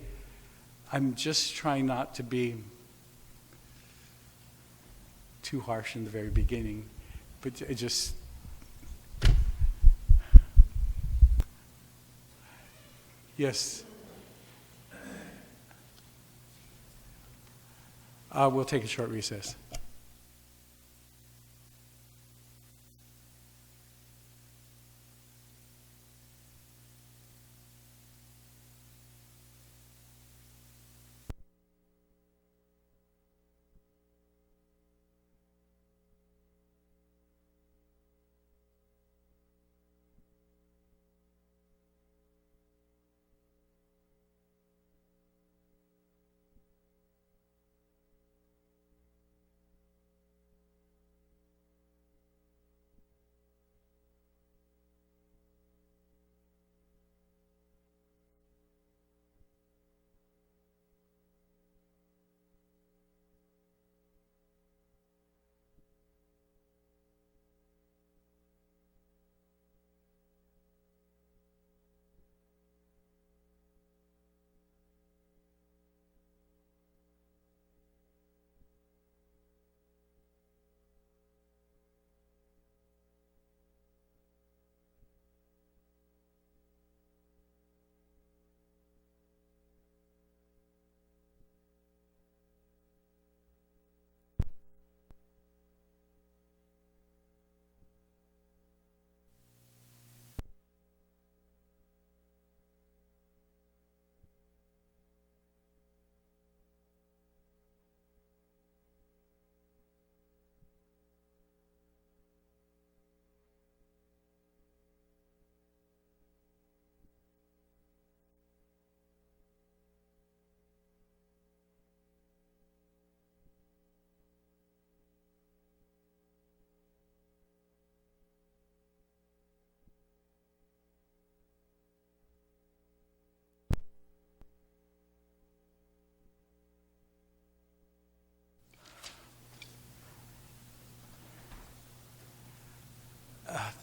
I'm just trying not to be too harsh in the very beginning, but it just, yes. We'll take a short recess.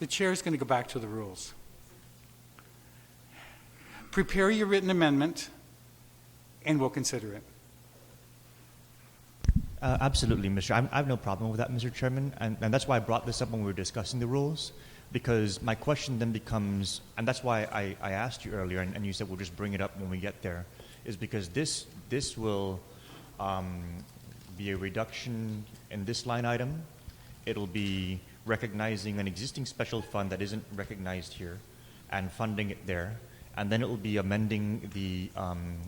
The chair is going to go back to the rules. Prepare your written amendment, and we'll consider it. Absolutely, I have no problem with that, Mr. Chairman, and that's why I brought this up when we were discussing the rules, because my question then becomes, and that's why I asked you earlier, and you said we'll just bring it up when we get there, is because this will be a reduction in this line item. It'll be recognizing an existing special fund that isn't recognized here and funding it there. And then it will be amending the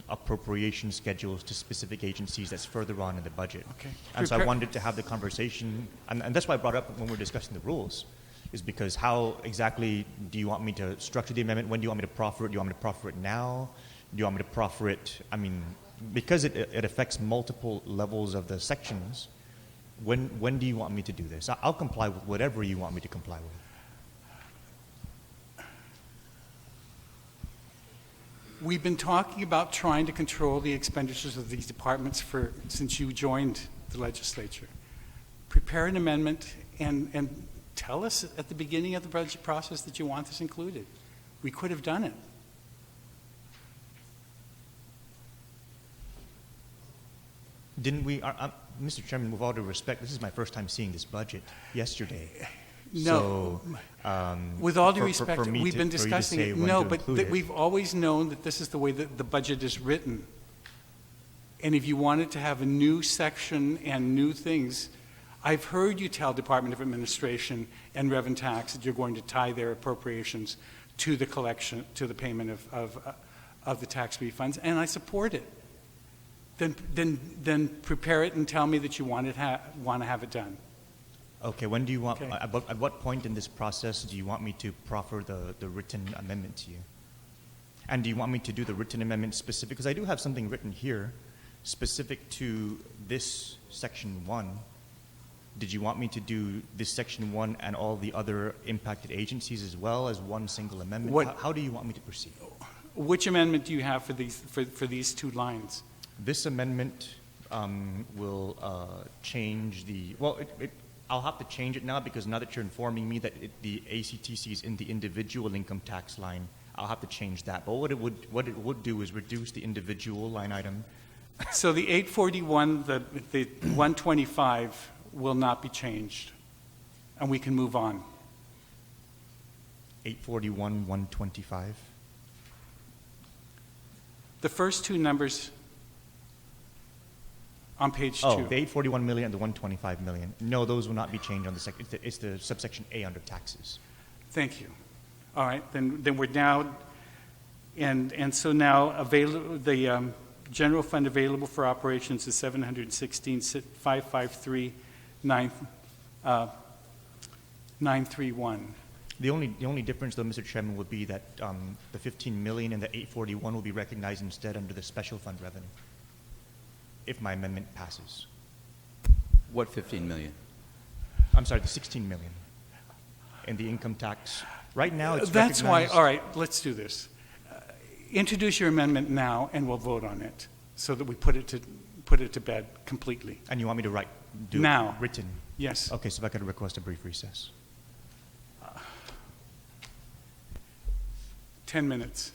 appropriation schedules to specific agencies that's further on in the budget. Okay. And so I wanted to have the conversation, and that's why I brought up when we were discussing the rules, is because how exactly do you want me to structure the amendment? When do you want me to proffer it? Do you want me to proffer it now? Do you want me to proffer it, because it affects multiple levels of the sections, when do you want me to do this? I'll comply with whatever you want me to comply with. We've been talking about trying to control the expenditures of these departments since you joined the legislature. Prepare an amendment and tell us at the beginning of the budget process that you want this included. We could have done it. Didn't we, Mr. Chairman, with all due respect, this is my first time seeing this budget yesterday. No. So, with all due respect, we've been discussing it. No, but it. We've always known that this is the way that the budget is written. And if you wanted to have a new section and new things, I've heard you tell Department of Administration and Rev and Tax that you're going to tie their appropriations to the collection, to the payment of the tax refunds, and I support it. Then prepare it and tell me that you want to have it done. Okay, when do you want, Okay. at what point in this process do you want me to proffer the written amendment to you? And do you want me to do the written amendment specific? Because I do have something written here specific to this section 1. Did you want me to do this section 1 and all the other impacted agencies as well as one single amendment? How do you want me to proceed? Which amendment do you have for these two lines? This amendment will change the, I'll have to change it now because now that you're informing me that the ACTC is in the individual income tax line, I'll have to change that. But what it would do is reduce the individual line item. So the 841, the 125 will not be changed, and we can move on. 841, 125. The first two numbers on page 2. Oh, the 841 million and the 125 million. No, those will not be changed on the it's the subsection A under taxes. Thank you. All right, then we're now, and so now the general fund available for operations is 716,553,931. The only difference, though, Mr. Chairman, would be that the 15 million and the 841 will be recognized instead under the special fund revenue, if my amendment passes. What 15 million? I'm sorry, the 16 million in the income tax. Right now, it's That's why. recognized- All right, let's do this. Introduce your amendment now, and we'll vote on it, so that we put it to bed completely. And you want me to do Now. it written? Yes. Okay, so if I could request a brief recess. 10 minutes.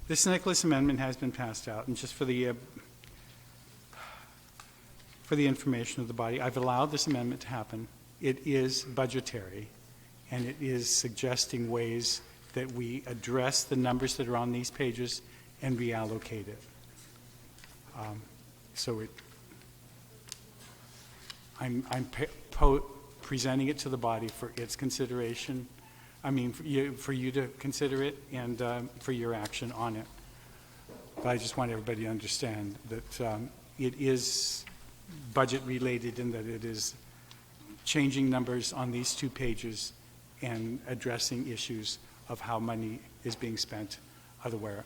This Nicholas Amendment has been passed out, and just for the information of the body, I've allowed this amendment to happen. It is budgetary, and it is suggesting ways that we address the numbers that are on these pages and reallocate it. I'm presenting it to the body for its consideration. I mean, for you to consider it and for your action on it. But I just want everybody to understand that it is budget related in that it is changing numbers on these 2 pages and addressing issues of how money is being spent other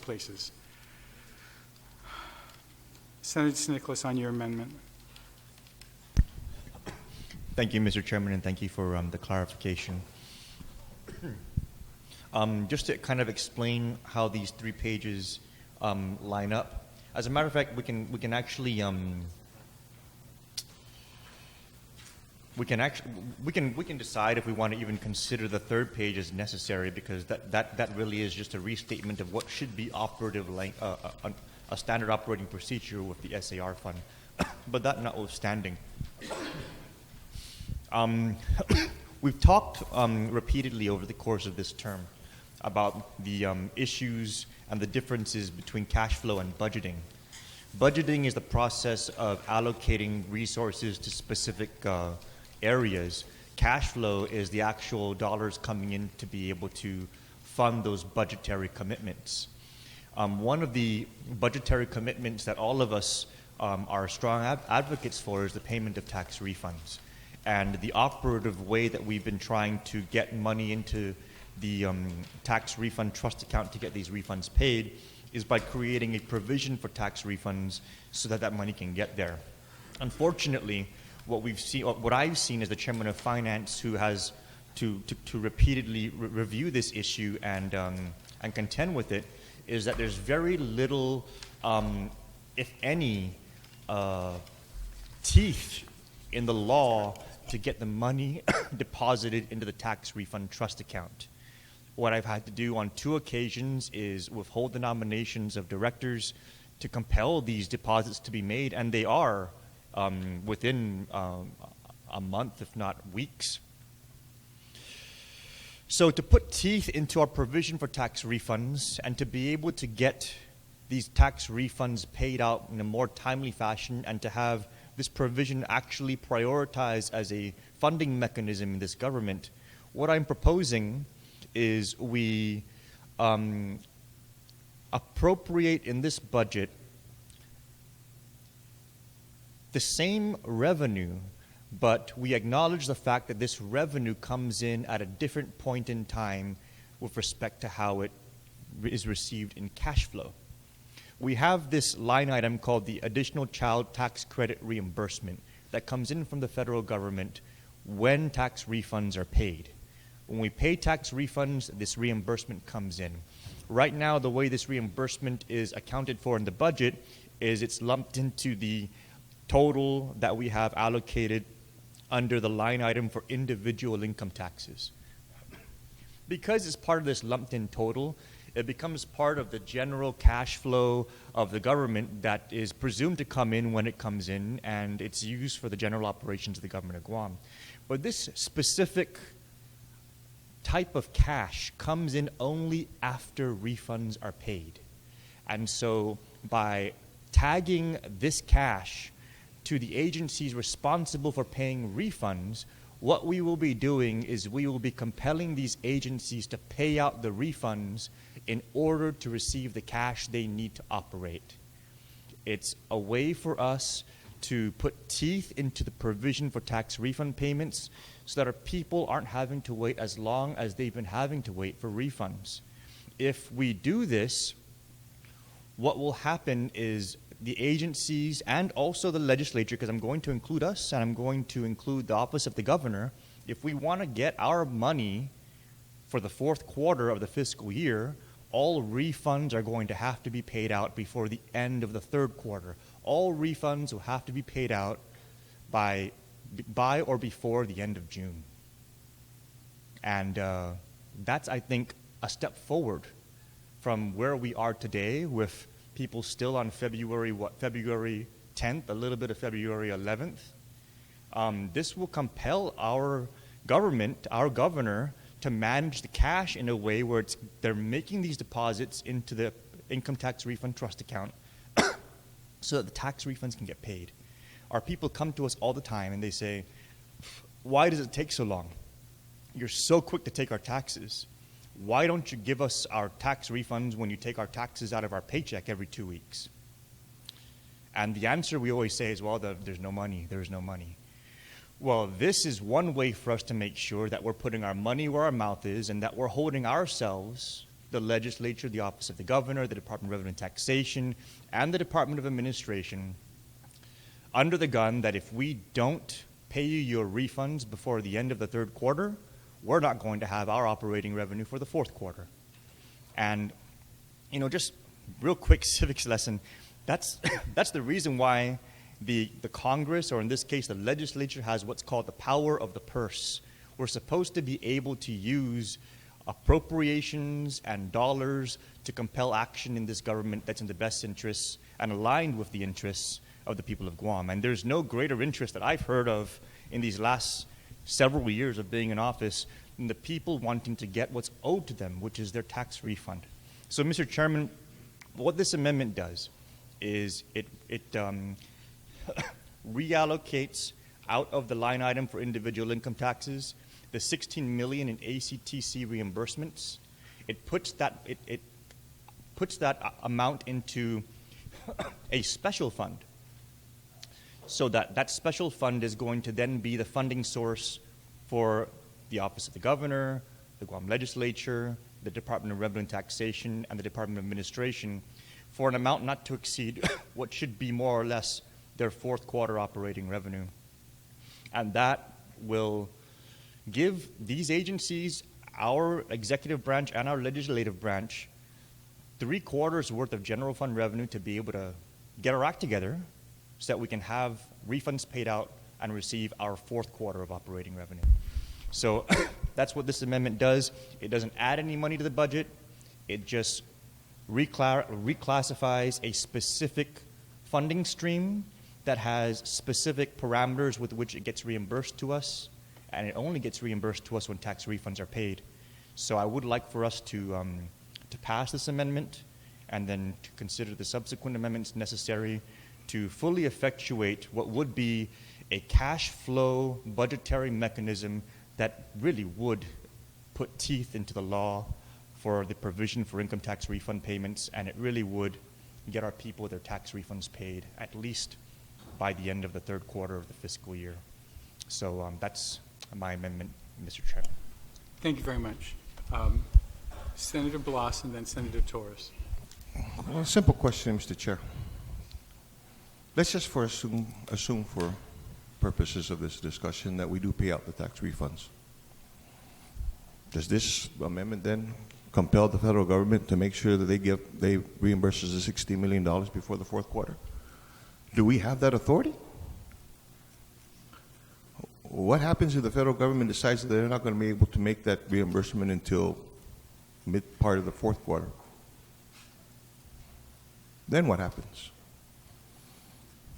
places. Senator Nicholas, on your amendment. Thank you, Mr. Chairman, and thank you for the clarification. Just to kind of explain how these 3 pages line up. As a matter of fact, we can actually decide if we want to even consider the 3rd page as necessary, because that really is just a restatement of what should be a standard operating procedure with the SAR fund. But that notwithstanding, we've talked repeatedly over the course of this term about the issues and the differences between cash flow and budgeting. Budgeting is the process of allocating resources to specific areas. Cash flow is the actual dollars coming in to be able to fund those budgetary commitments. One of the budgetary commitments that all of us are strong advocates for is the payment of tax refunds. And the operative way that we've been trying to get money into the tax refund trust account to get these refunds paid is by creating a provision for tax refunds so that money can get there. Unfortunately, what I've seen as the chairman of finance, who has to repeatedly review this issue and contend with it, is that there's very little, if any, teeth in the law to get the money deposited into the tax refund trust account. What I've had to do on 2 occasions is withhold the nominations of directors to compel these deposits to be made, and they are within a month, if not weeks. So to put teeth into our provision for tax refunds and to be able to get these tax refunds paid out in a more timely fashion and to have this provision actually prioritized as a funding mechanism in this government, what I'm proposing is we appropriate in this budget the same revenue, but we acknowledge the fact that this revenue comes in at a different point in time with respect to how it is received in cash flow. We have this line item called the Additional Child Tax Credit Reimbursement that comes in from the federal government when tax refunds are paid. When we pay tax refunds, this reimbursement comes in. Right now, the way this reimbursement is accounted for in the budget is it's lumped into the total that we have allocated under the line item for individual income taxes. Because it's part of this lumped in total, it becomes part of the general cash flow of the government that is presumed to come in when it comes in, and it's used for the general operations of the government of Guam. But this specific type of cash comes in only after refunds are paid. And so by tagging this cash to the agencies responsible for paying refunds, what we will be doing is we will be compelling these agencies to pay out the refunds in order to receive the cash they need to operate. It's a way for us to put teeth into the provision for tax refund payments so that our people aren't having to wait as long as they've been having to wait for refunds. If we do this, what will happen is the agencies and also the legislature, because I'm going to include us and I'm going to include the office of the governor, if we want to get our money for the 4th quarter of the fiscal year, all refunds are going to have to be paid out before the end of the 3rd quarter. All refunds will have to be paid out by or before the end of June. And that's, I think, a step forward from where we are today with people still on February 10th, a little bit of February 11th. This will compel our government, our governor, to manage the cash in a way where they're making these deposits into the income tax refund trust account so that the tax refunds can get paid. Our people come to us all the time and they say, why does it take so long? You're so quick to take our taxes. Why don't you give us our tax refunds when you take our taxes out of our paycheck every 2 weeks? And the answer we always say is, well, there's no money, there's no money. Well, this is one way for us to make sure that we're putting our money where our mouth is and that we're holding ourselves, the legislature, the office of the governor, the Department of Revenue and Taxation, and the Department of Administration under the gun that if we don't pay you your refunds before the end of the third quarter, we're not going to have our operating revenue for the fourth quarter. And, just real quick civics lesson, that's the reason why the Congress, or in this case the legislature, has what's called the power of the purse. We're supposed to be able to use appropriations and dollars to compel action in this government that's in the best interests and aligned with the interests of the people of Guam. And there's no greater interest that I've heard of in these last several years of being in office than the people wanting to get what's owed to them, which is their tax refund. So, Mr. Chairman, what this amendment does is it reallocates out of the line item for individual income taxes the $16 million in ACTC reimbursements. It puts that amount into a special fund, so that special fund is going to then be the funding source for the Office of the Governor, the Guam Legislature, the Department of Revenue and Taxation, and the Department of Administration for an amount not to exceed what should be more or less their fourth quarter operating revenue. And that will give these agencies, our executive branch and our legislative branch, 3 quarters worth of general fund revenue to be able to get our act together so that we can have refunds paid out and receive our fourth quarter of operating revenue. So that's what this amendment does. It doesn't add any money to the budget. It just reclassifies a specific funding stream that has specific parameters with which it gets reimbursed to us, and it only gets reimbursed to us when tax refunds are paid. So I would like for us to pass this amendment and then to consider the subsequent amendments necessary to fully effectuate what would be a cash flow budgetary mechanism that really would put teeth into the law for the provision for income tax refund payments, and it really would get our people their tax refunds paid at least by the end of the third quarter of the fiscal year. So that's my amendment, Mr. Chairman. Thank you very much. Senator Blas and then Senator Torres. Well, a simple question, Mr. Chair. Let's just assume for purposes of this discussion that we do pay out the tax refunds. Does this amendment then compel the federal government to make sure that they reimburse us the $60 million before the fourth quarter? Do we have that authority? What happens if the federal government decides that they're not going to be able to make that reimbursement until mid part of the fourth quarter? Then what happens?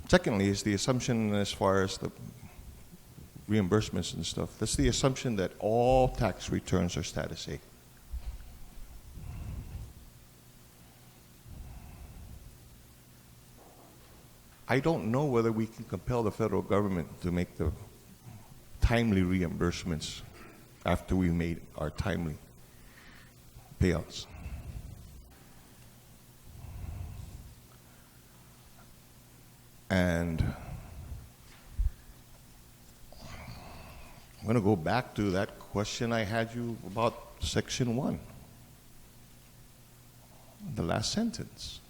Secondly, is the assumption as far as the reimbursements and stuff, that's the assumption that all tax returns are status A. I don't know whether we can compel the federal government to make the timely reimbursements after we made our timely payouts. And I'm going to go back to that question I had you about Section 1, the last sentence.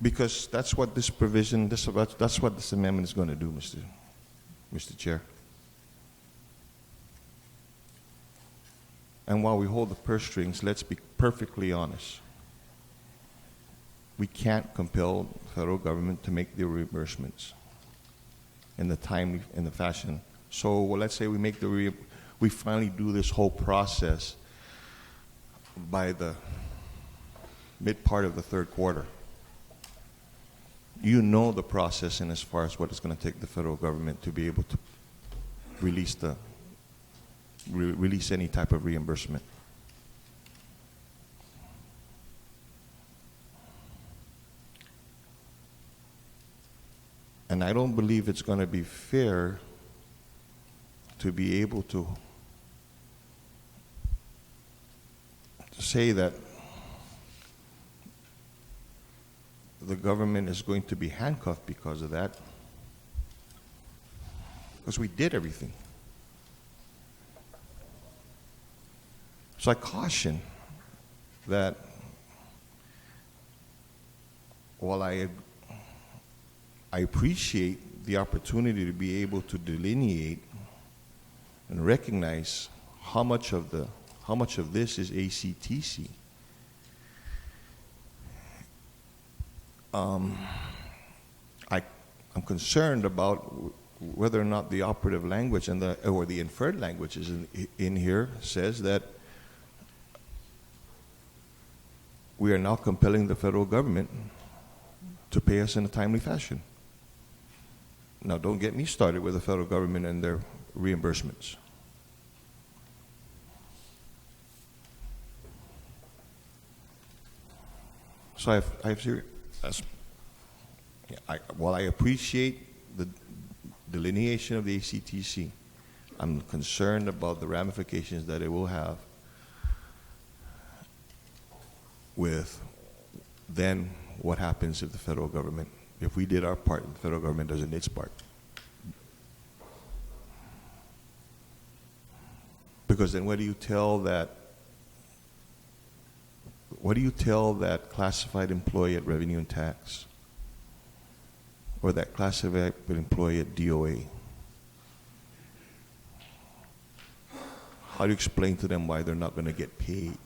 Because that's what this provision, that's what this amendment is going to do, Mr. Chair. And while we hold the purse strings, let's be perfectly honest. We can't compel the federal government to make the reimbursements in the fashion. So let's say we finally do this whole process by the mid part of the third quarter. You know the process and as far as what it's going to take the federal government to be able to release release any type of reimbursement. And I don't believe it's going to be fair to be able to say that the government is going to be handcuffed because of that, because we did everything. So I caution that while I appreciate the opportunity to be able to delineate and recognize how much of this is ACTC. I'm concerned about whether or not the operative language and or the inferred language is in here says that we are now compelling the federal government to pay us in a timely fashion. Now, don't get me started with the federal government and their reimbursements. So while I appreciate the delineation of the ACTC, I'm concerned about the ramifications that it will have with then what happens if the federal government, if we did our part and the federal government doesn't its part. Because then what do you tell that classified employee at Revenue and Tax or that classified employee at DOA? How do you explain to them why they're not going to get paid?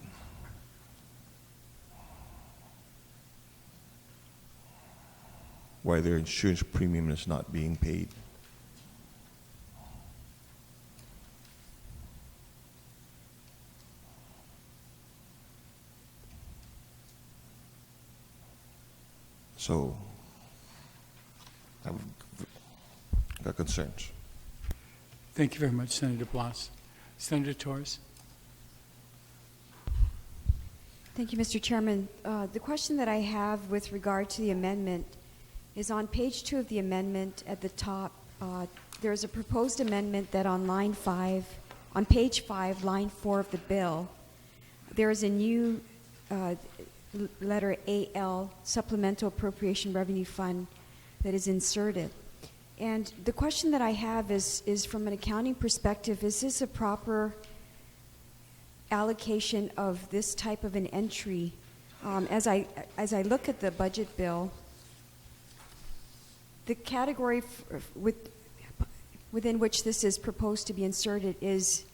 Why their insurance premium is not being paid? So, I've got concerns. Thank you very much, Senator Blas. Senator Torres? Thank you, Mr. Chairman. The question that I have with regard to the amendment is on page 2 of the amendment at the top. There's a proposed amendment that on line 5, on page 5, line 4 of the bill, there is a new letter AL, Supplemental Appropriation Revenue Fund, that is inserted. And the question that I have is from an accounting perspective, is this a proper allocation of this type of an entry? As I look at the budget bill, the category within which this is proposed to be inserted is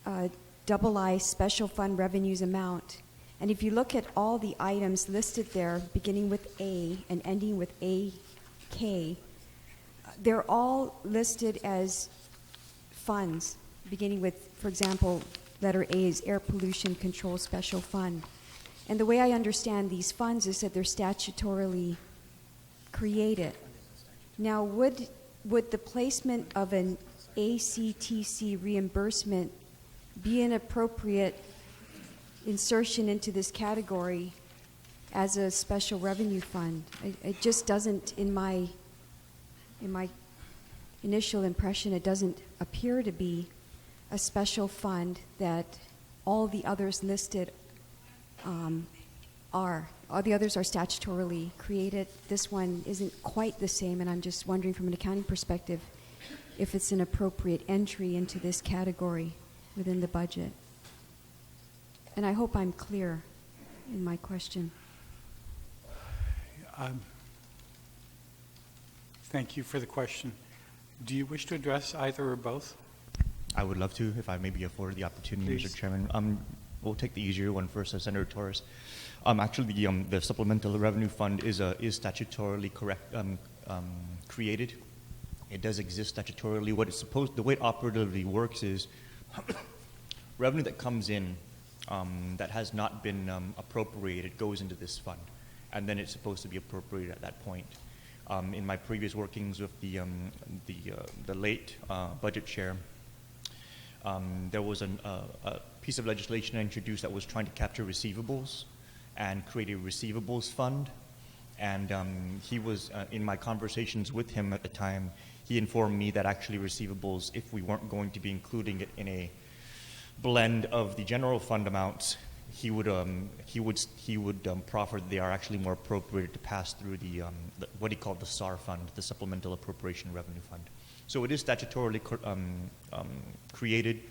II Special Fund Revenues Amount. And if you look at all the items listed there, beginning with A and ending with AK, they're all listed as funds, beginning with, for example, letter A is Air Pollution Control Special Fund. And the way I understand these funds is that they're statutorily created. Now, would the placement of an ACTC reimbursement be an appropriate insertion into this category as a special revenue fund? It just doesn't, in my initial impression, it doesn't appear to be a special fund that all the others listed are. All the others are statutorily created. This one isn't quite the same, and I'm just wondering from an accounting perspective if it's an appropriate entry into this category within the budget. And I hope I'm clear in my question. Thank you for the question. Do you wish to address either or both? I would love to, if I may be afforded the opportunity, Please. Mr. Chairman. We'll take the easier one first, Senator Torres. Actually, the Supplemental Revenue Fund is statutorily created. It does exist statutorily. The way it operatively works is revenue that comes in that has not been appropriated goes into this fund, and then it's supposed to be appropriated at that point. In my previous workings with the late budget chair, there was a piece of legislation introduced that was trying to capture receivables and create a receivables fund. And he was, in my conversations with him at the time, he informed me that actually receivables, if we weren't going to be including it in a blend of the general fund amounts, he would proffer that they are actually more appropriate to pass through the what he called the SAR fund, the Supplemental Appropriation Revenue Fund. So it is statutorily created,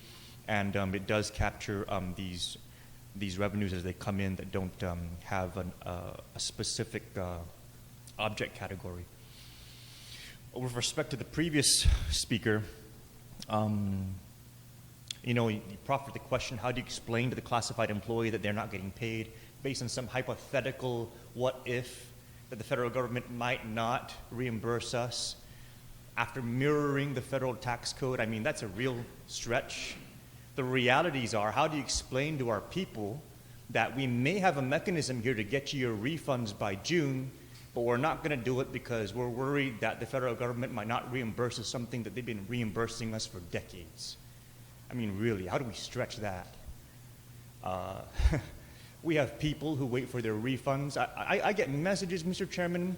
and it does capture these revenues as they come in that don't have a specific object category. With respect to the previous speaker, you proffered the question, how do you explain to the classified employee that they're not getting paid based on some hypothetical what if that the federal government might not reimburse us after mirroring the federal tax code? I mean, that's a real stretch. The realities are, how do you explain to our people that we may have a mechanism here to get you your refunds by June, but we're not going to do it because we're worried that the federal government might not reimburse us something that they've been reimbursing us for decades? I mean, really, how do we stretch that? We have people who wait for their refunds. I get messages, Mr. Chairman.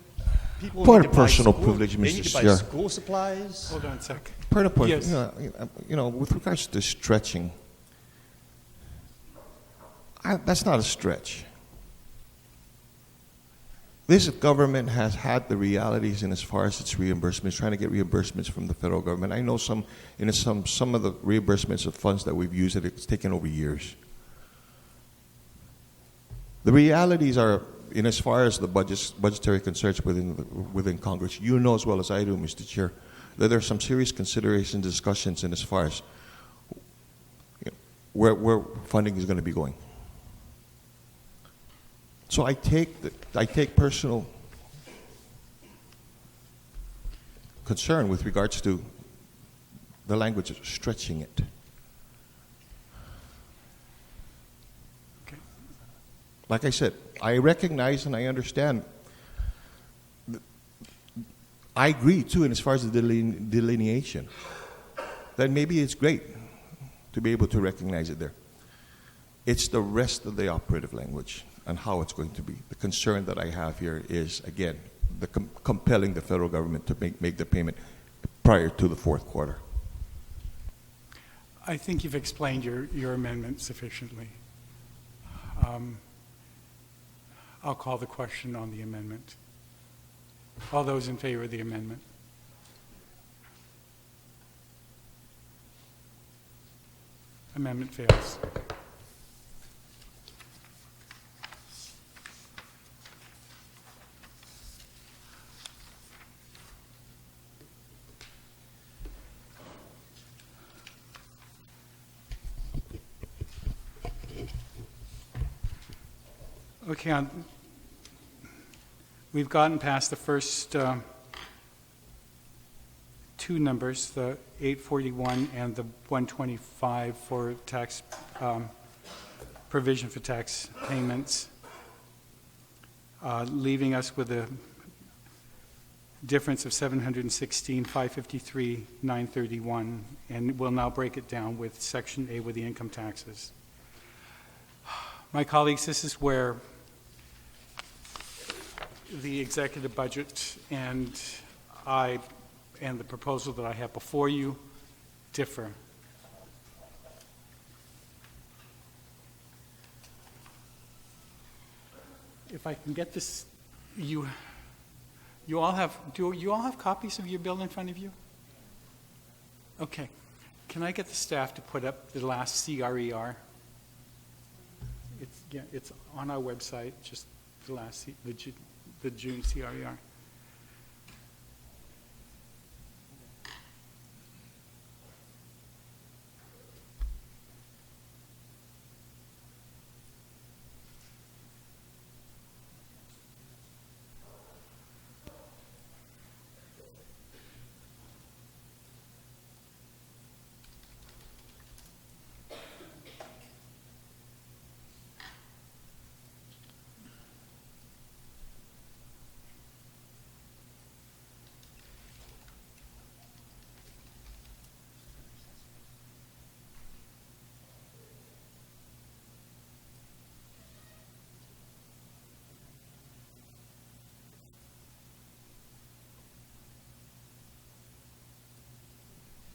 People Part need of to buy personal school, privilege, they Mr. need to buy Chair. school supplies. Hold on a sec. Part of point, Yes. with regards to stretching, that's not a stretch. This government has had the realities in as far as its reimbursements, trying to get reimbursements from the federal government. I know some of the reimbursements of funds that we've used that it's taken over years. The realities are, in as far as the budgetary concerns within Congress, you know as well as I do, Mr. Chair, that there are some serious considerations, discussions in as far as where funding is going to be going. So I take personal concern with regards to the language of stretching it. Okay. Like I said, I recognize and I understand. I agree too, and as far as the delineation, that maybe it's great to be able to recognize it there. It's the rest of the operative language and how it's going to be. The concern that I have here is, again, compelling the federal government to make the payment prior to the fourth quarter. I think you've explained your amendment sufficiently. I'll call the question on the amendment. All those in favor of the amendment? Amendment fails. Okay, we've gotten past the first two numbers, the 841 and the 125 for tax provision for tax payments, leaving us with a difference of 716, 553, 931, and we'll now break it down with Section A with the income taxes. My colleagues, this is where the executive budget and the proposal that I have before you differ. If I can get this, do you all have copies of your bill in front of you? Okay. Can I get the staff to put up the last CRER? It's on our website, just the last, the June CRER.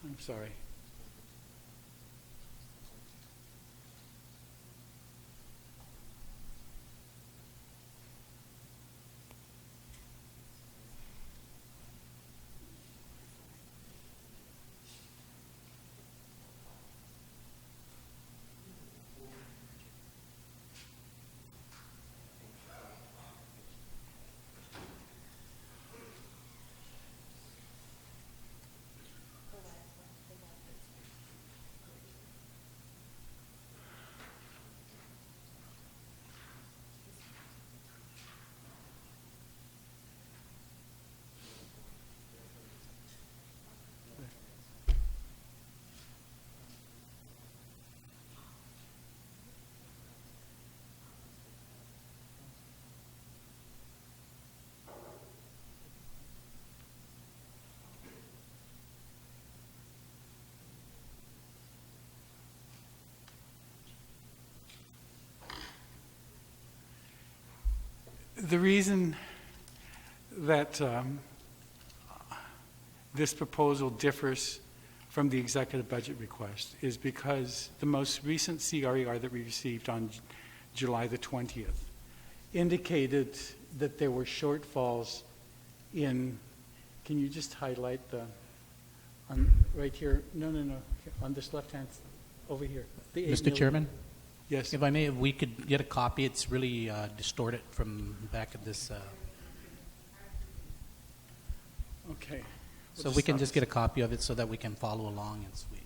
I'm sorry. The reason that this proposal differs from the executive budget request is because the most recent CRER that we received on July the 20th indicated that there were shortfalls in, can you just highlight the, right here, no, on this left hand, over here. The 8 Mr. million. Chairman, Yes. if I may, if we could get a copy. It's really distorted from back of this. Okay. So if we can just get a copy of it so that we can follow along and sweet.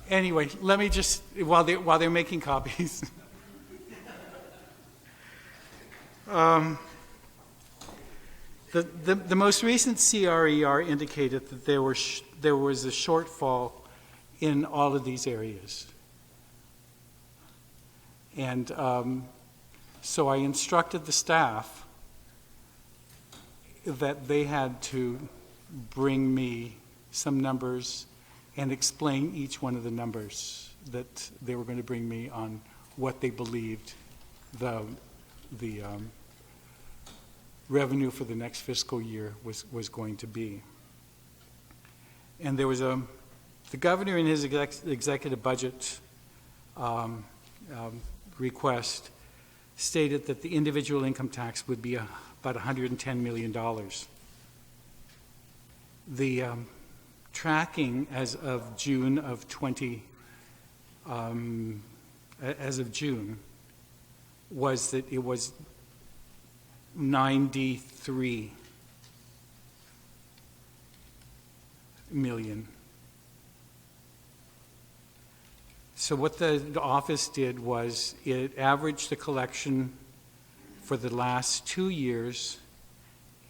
Anyway, let me just, while they're making copies. The most recent CRER indicated that there was a shortfall in all of these areas. And so I instructed the staff that they had to bring me some numbers and explain each one of the numbers that they were going to bring me on what they believed the revenue for the next fiscal year was going to be. And there was the governor in his executive budget request stated that the individual income tax would be about $110 million. The tracking as of June of 20, as of June, was that it was 93 million. So what the office did was it averaged the collection for the last 2 years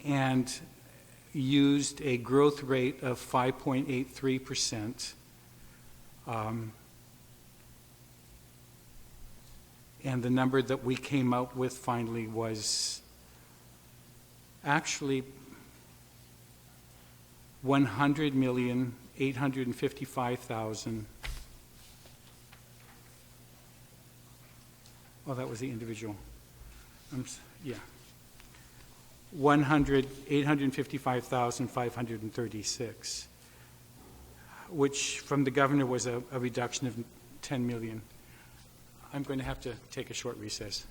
and used a growth rate of 5.83%. And the number that we came out with finally was actually 100,855,000. Oh, that was the individual. Yeah. 855,536, which from the governor was a reduction of 10 million. I'm going to have to take a short recess.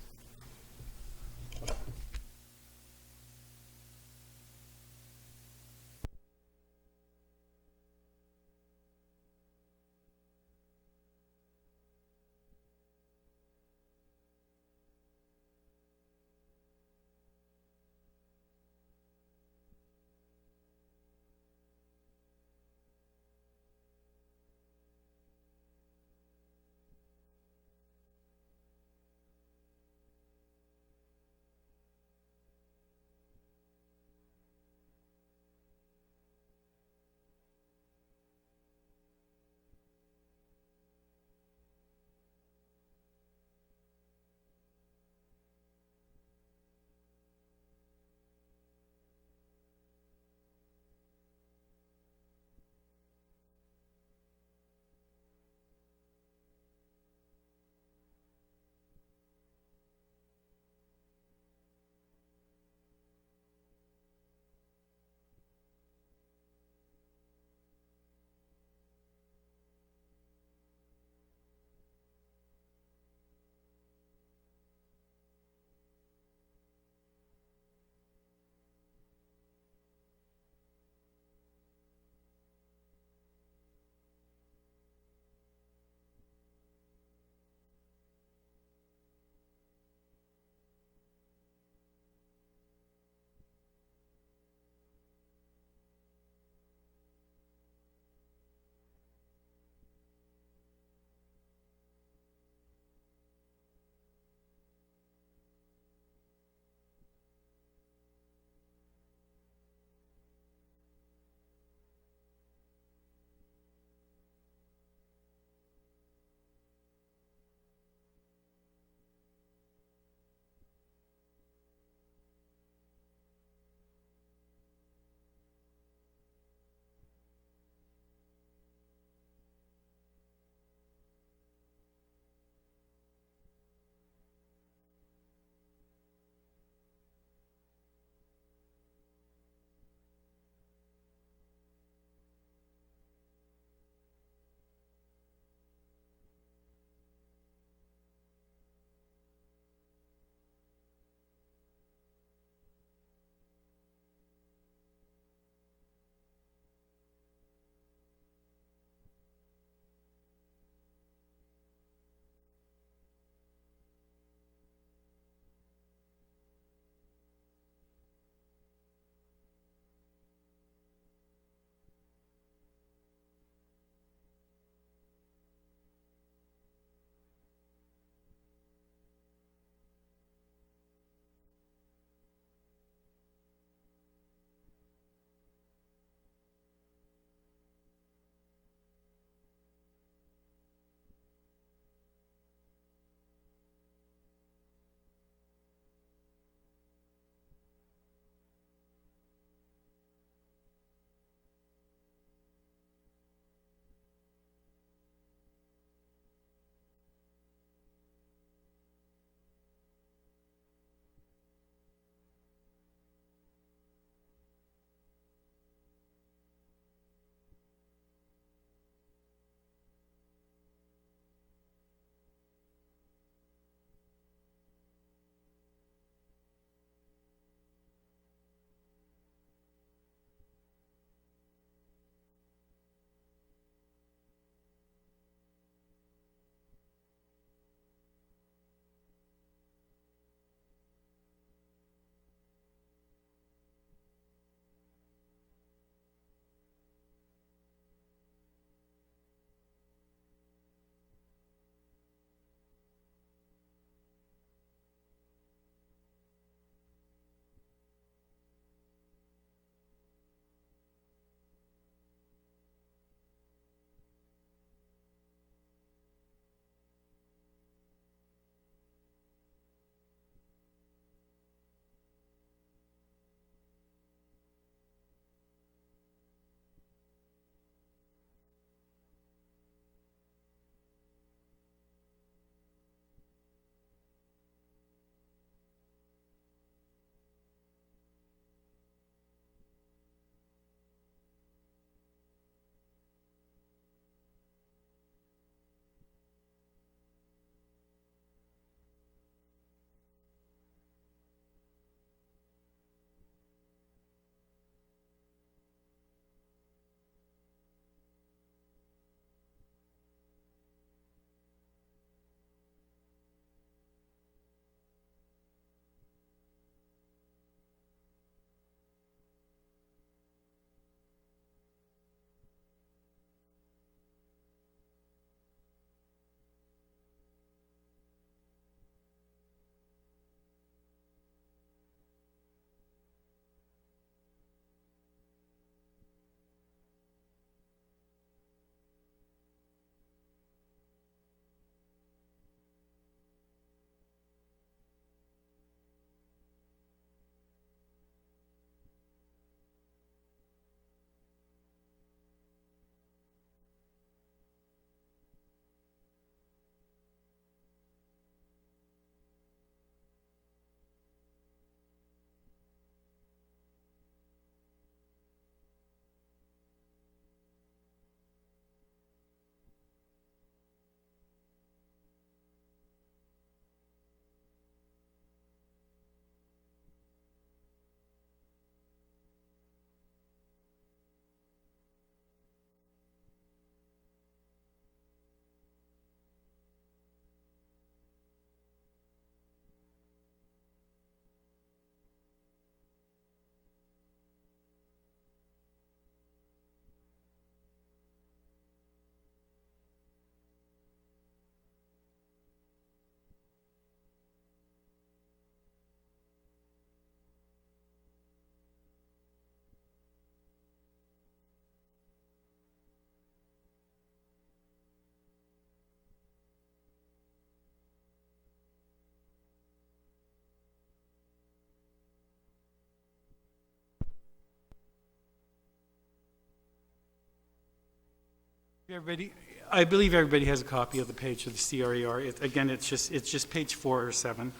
Everybody, I believe everybody has a copy of the page of the CRER. Again, it's just page 4 or 7.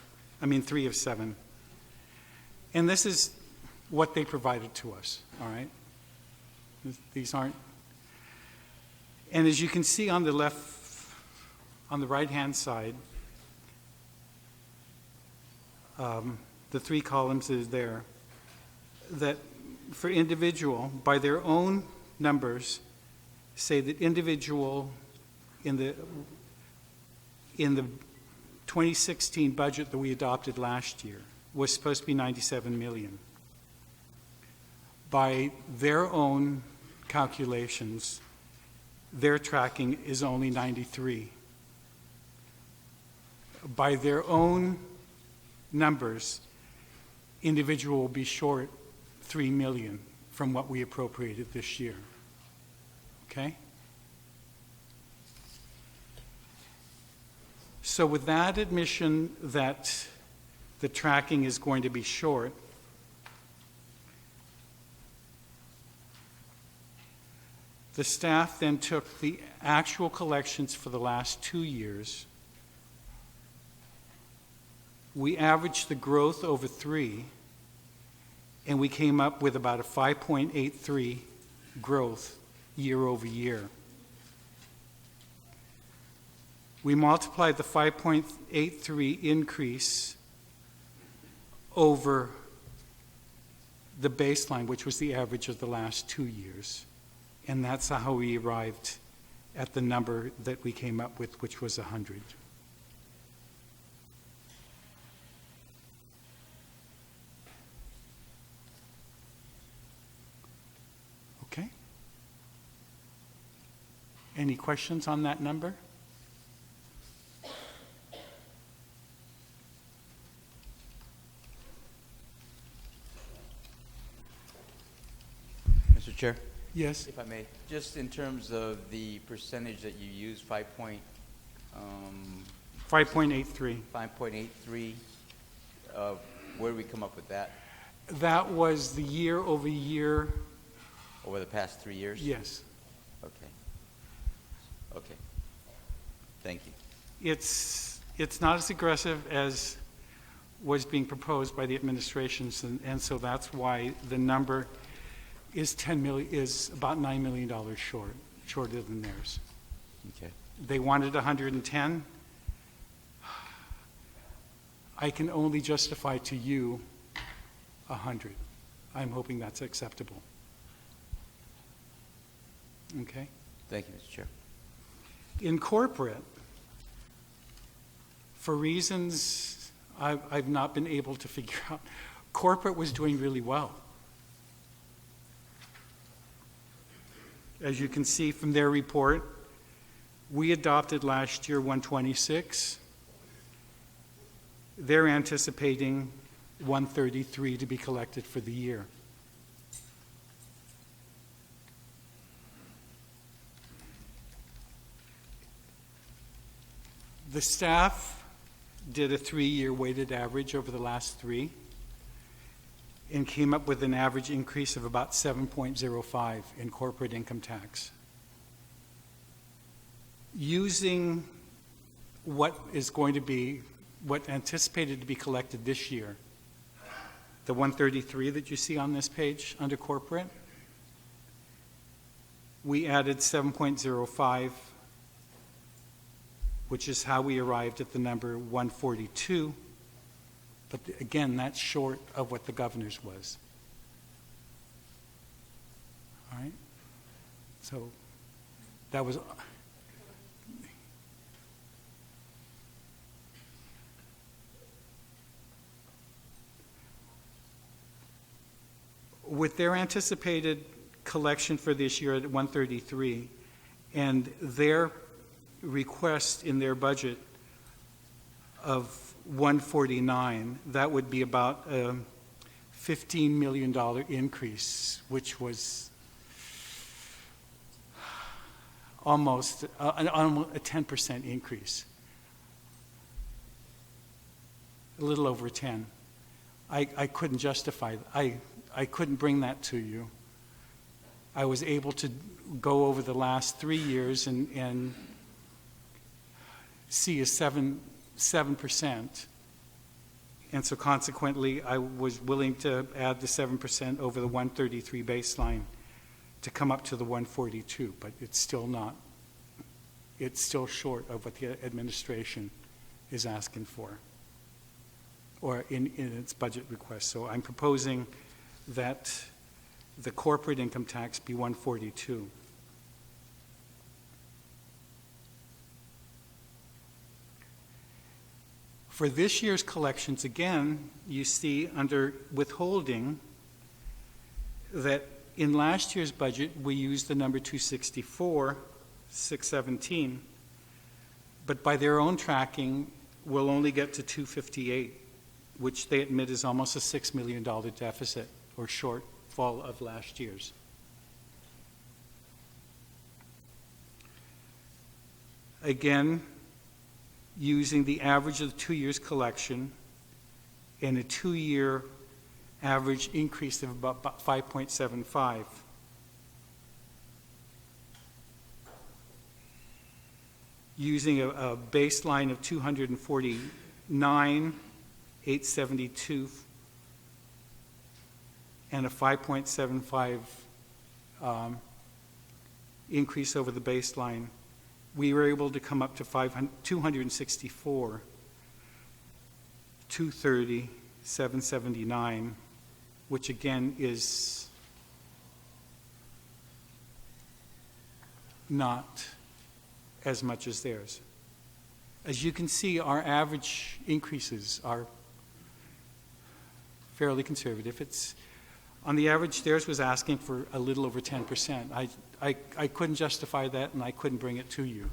I mean 3 of 7. And this is what they provided to us, all right? These aren't. And as you can see on the right-hand side, the 3 columns is there, that for individual, by their own numbers, say that individual in the 2016 budget that we adopted last year was supposed to be 97 million. By their own calculations, their tracking is only 93. By their own numbers, individual will be short 3 million from what we appropriated this year. Okay? So with that admission that the tracking is going to be short, the staff then took the actual collections for the last 2 years. We averaged the growth over 3, and we came up with about a 5.83 growth year over year. We multiplied the 5.83 increase over the baseline, which was the average of the last 2 years. And that's how we arrived at the number that we came up with, which was 100. Okay? Any questions on that number? Mr. Chair? Yes. If I may, just in terms of the percentage that you use, 5.83. 5.83, where do we come up with that? That was the year over year. Over the past 3 years? Yes. Okay. Okay. Thank you. It's not as aggressive as was being proposed by the administrations, and so that's why the number is about $9 million shorter than theirs. Okay. They wanted 110. I can only justify to you 100. I'm hoping that's acceptable. Okay? Thank you, Mr. Chair. In corporate, for reasons I've not been able to figure out, corporate was doing really well. As you can see from their report, we adopted last year 126. They're anticipating 133 to be collected for the year. The staff did a 3-year weighted average over the last 3 and came up with an average increase of about 7.05 in corporate income tax. Using what anticipated to be collected this year, the 133 that you see on this page under corporate, we added 7.05, which is how we arrived at the number 142. But again, that's short of what the governor's was. All right? So that was... With their anticipated collection for this year at 133 and their request in their budget of 149, that would be about a $15 million increase, which was almost a 10% increase. A little over 10. I couldn't justify, I couldn't bring that to you. I was able to go over the last 3 years and see a 7%. And so consequently, I was willing to add the 7% over the 133 baseline to come up to the 142, but it's still not. It's still short of what the administration is asking for, or in its budget request. So I'm proposing that the corporate income tax be 142. For this year's collections, again, you see under withholding that in last year's budget, we used the number 264,617, but by their own tracking, we'll only get to 258, which they admit is almost a $6 million deficit or shortfall of last year's. Again, using the average of the 2 years collection and a 2-year average increase of about 5.75. Using a baseline of 249,872 and a 5.75 increase over the baseline, we were able to come up to 264, 230, 779, which again is not as much as theirs. As you can see, our average increases are fairly conservative. It's on the average, theirs was asking for a little over 10%. I couldn't justify that, and I couldn't bring it to you.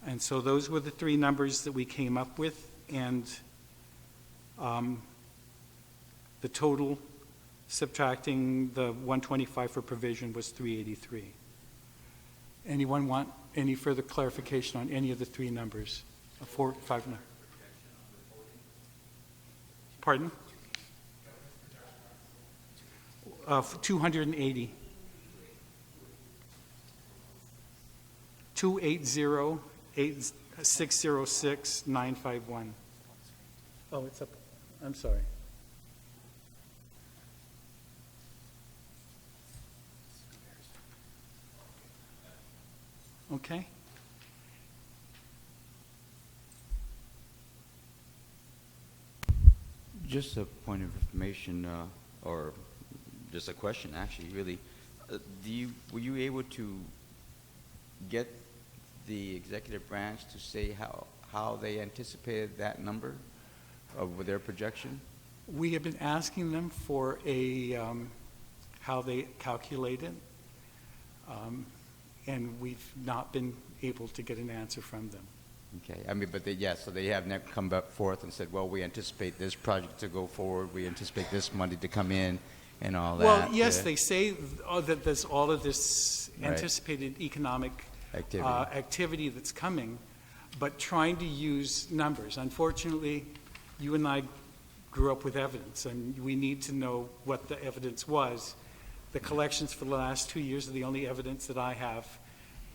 And so those were the three numbers that we came up with, and the total, subtracting the 125 for provision, was 383. Anyone want any further clarification on any of the three numbers? 4, 5, 9. Pardon? 280. 280-606-951. Oh, it's up. I'm sorry. Okay. Just a point of information, or just a question, actually, really. Were you able to get the executive branch to say how they anticipated that number of their projection? We have been asking them for how they calculate it, and we've not been able to get an answer from them. Okay, I mean, but so they have never come back forth and said, well, we anticipate this project to go forward, we anticipate this money to come in, and all that. Well, yes, they say that there's all of this anticipated economic activity that's coming, but trying to use numbers. Unfortunately, you and I grew up with evidence, and we need to know what the evidence was. The collections for the last 2 years are the only evidence that I have,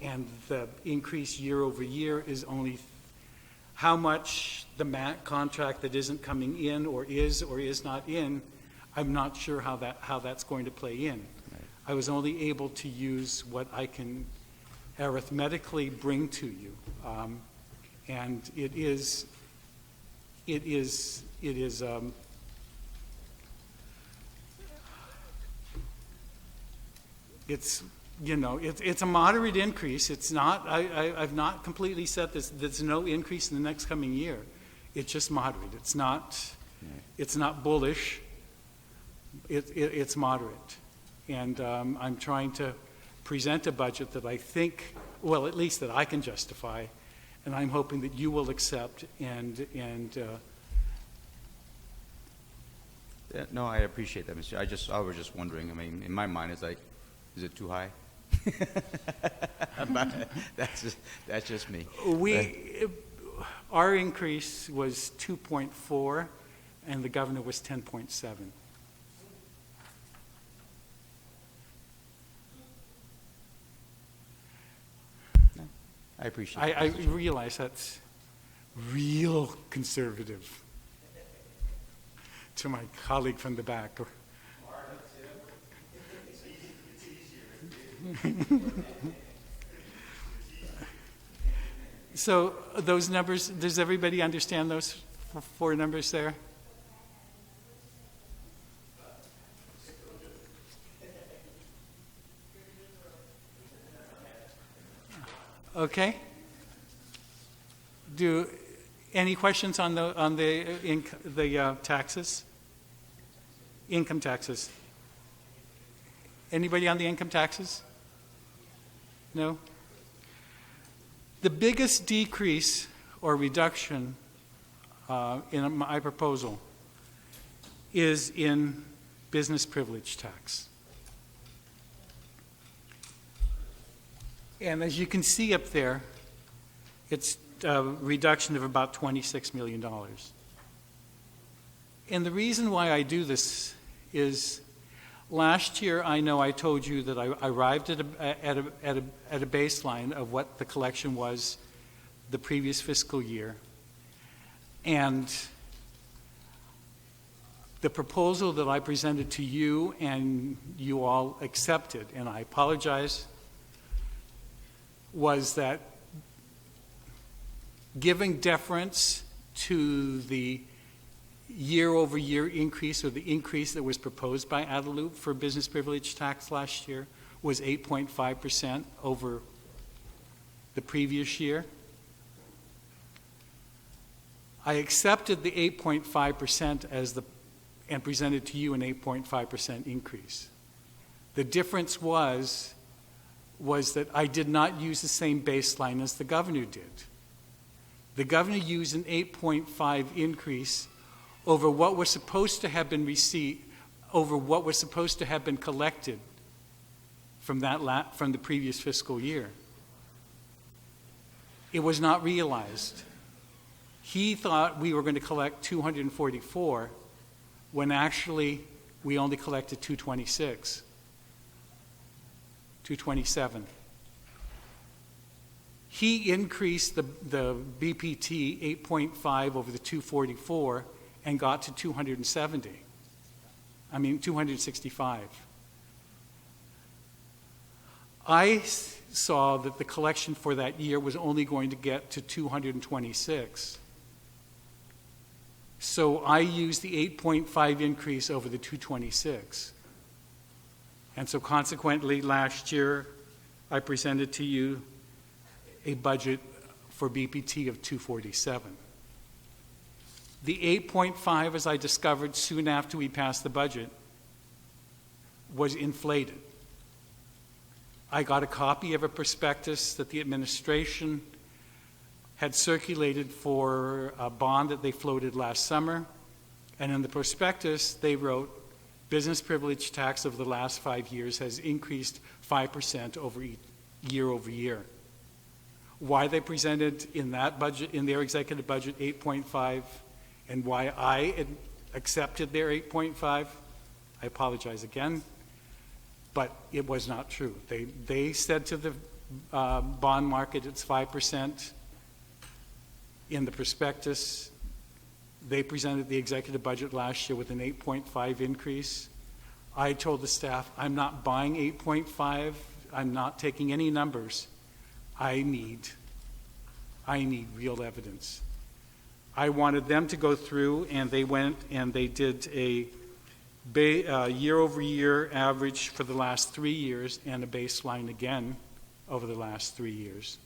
and the increase year over year is only how much the MAC contract that isn't coming in or is not in. I'm not sure how that's going to play in. Right. I was only able to use what I can arithmetically bring to you, and it's it's a moderate increase. It's not. I've not completely said this. There's no increase in the next coming year. It's just moderate. It's not. It's not bullish. It's moderate, and I'm trying to present a budget that I think, well, at least that I can justify, and I'm hoping that you will accept and. No, I appreciate that, Mr. I was just wondering. I mean, in my mind, it's like, is it too high? That's just me. Our increase was 2.4, and the governor was 10.7. I appreciate I it. Mr. Chair. realize that's real conservative to my colleague from the back. So those numbers, does everybody understand those four numbers there? Okay. Do any questions on the taxes? Income taxes. Anybody on the income taxes? No? The biggest decrease or reduction in my proposal is in business privilege tax. And as you can see up there, it's a reduction of about $26 million. And the reason why I do this is last year, I know I told you that I arrived at a baseline of what the collection was the previous fiscal year. And the proposal that I presented to you and you all accepted, and I apologize, was that giving deference to the year-over-year increase, or the increase that was proposed by Adelup for business privilege tax last year, was 8.5% over the previous year. I accepted the 8.5% and presented to you an 8.5% increase. The difference was that I did not use the same baseline as the governor did. The governor used an 8.5 increase over what was supposed to have been received, over what was supposed to have been collected from the previous fiscal year. It was not realized. He thought we were going to collect 244 when actually we only collected 226, 227. He increased the BPT 8.5 over the 244 and got to 265. I saw that the collection for that year was only going to get to 226. So I used the 8.5 increase over the 226. And so consequently, last year, I presented to you a budget for BPT of 247. The 8.5, as I discovered soon after we passed the budget, was inflated. I got a copy of a prospectus that the administration had circulated for a bond that they floated last summer. And in the prospectus, they wrote, business privilege tax of the last 5 years has increased 5% year over year. Why they presented in that budget, in their executive budget, 8.5, and why I accepted their 8.5, I apologize again, but it was not true. They said to the bond market it's 5%. In the prospectus, they presented the executive budget last year with an 8.5 increase. I told the staff, I'm not buying 8.5. I'm not taking any numbers. I need real evidence. I wanted them to go through, and they went and they did a year-over-year average for the last 3 years and a baseline again over the last 3 years.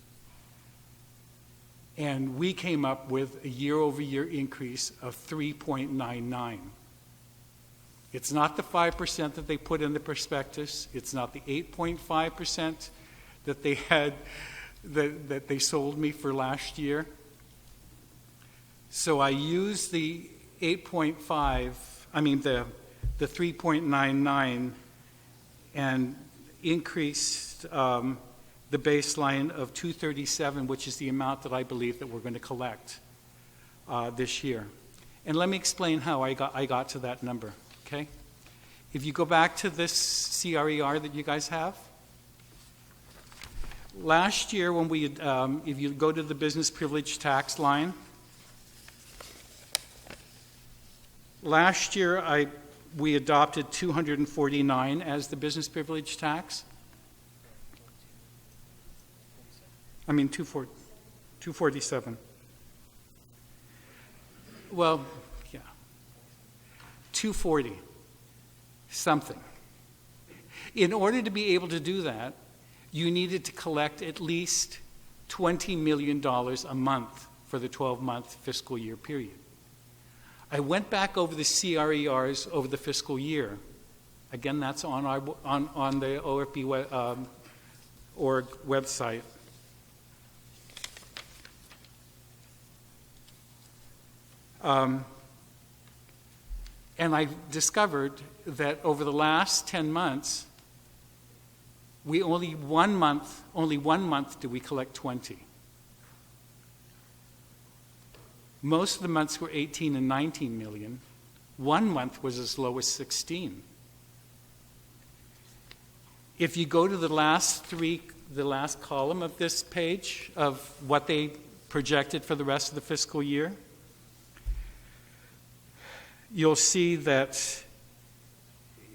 And we came up with a year-over-year increase of 3.99. It's not the 5% that they put in the prospectus. It's not the 8.5% that they had, that they sold me for last year. So I used the 3.99 and increased the baseline of 237, which is the amount that I believe that we're going to collect this year. And let me explain how I got to that number, okay? If you go back to this CRER that you guys have, Last year, when we, if you go to the business privilege tax line, last year we adopted 249 as the business privilege tax. I mean 247. Well, yeah, 240 something. In order to be able to do that, you needed to collect at least $20 million a month for the 12-month fiscal year period. I went back over the CRERs over the fiscal year. Again, that's on the OFB org website. And I discovered that over the last 10 months, only one month did we collect 20. Most of the months were 18 and 19 million. 1 month was as low as 16. If you go to the last column of this page of what they projected for the rest of the fiscal year, you'll see that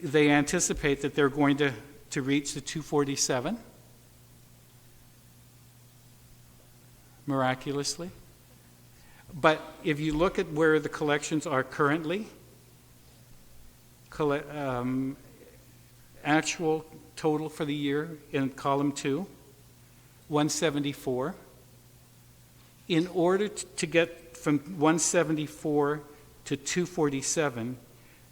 they anticipate that they're going to reach the 247 miraculously. But if you look at where the collections are currently, actual total for the year in column 2, 174. In order to get from 174 to 247,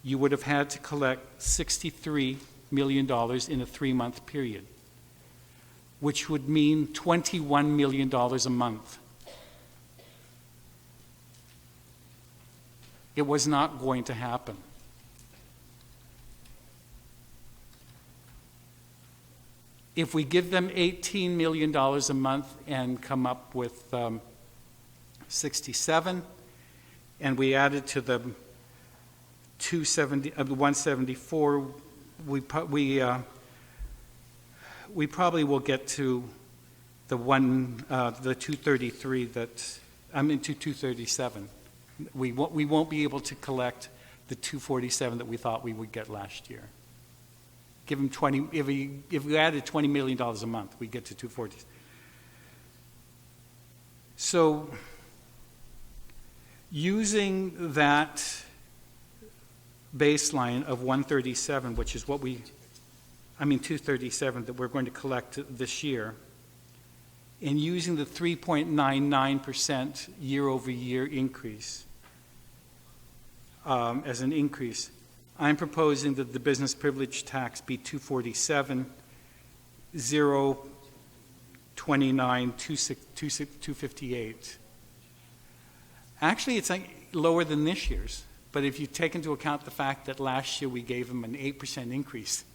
you would have had to collect $63 million in a 3-month period, which would mean $21 million a month. It was not going to happen. If we give them $18 million a month and come up with 67, and we added to the 174, we probably will get to the 233 to 237. We won't be able to collect the 247 that we thought we would get last year. Give them 20. If we added $20 million a month, we get to 240. So, using that baseline of 137, which is what 237 that we're going to collect this year, and using the 3.99% year-over-year increase as an increase, I'm proposing that the business privilege tax be 247, 029, 258. Actually, it's lower than this year's, but if you take into account the fact that last year we gave them an 8% increase,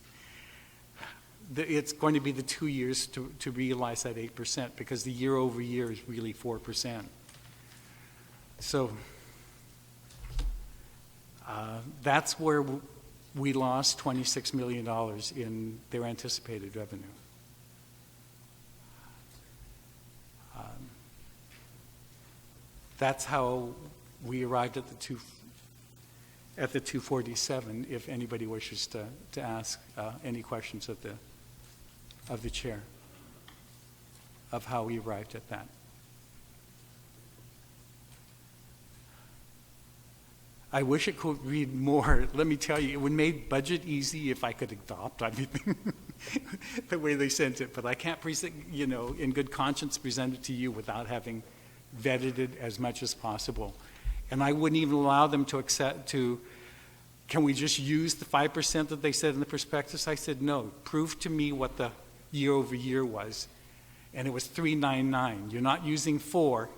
it's going to be the 2 years to realize that 8%, because the year-over-year is really 4%. So that's where we lost $26 million in their anticipated revenue. That's how we arrived at the 247. If anybody wishes to ask any questions of the chair of how we arrived at that. I wish it could read more. Let me tell you, it would make budget easy if I could adopt everything the way they sent it. But I can't, in good conscience, present it to you without having vetted it as much as possible. And I wouldn't even allow them to can we just use the 5% that they said in the prospectus? I said, no, prove to me what the year over year was. And it was 399. You're not using 4.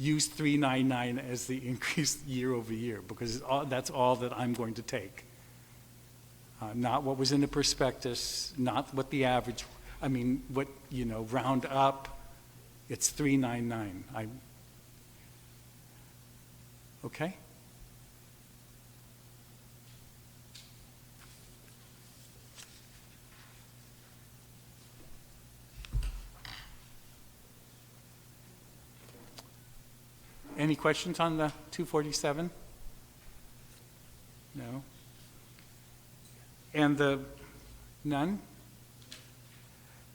Use 399 as the increase year over year, because that's all that I'm going to take. Not what was in the prospectus, not what the average, round up, it's 399. Okay? questions on the 247? No? And none?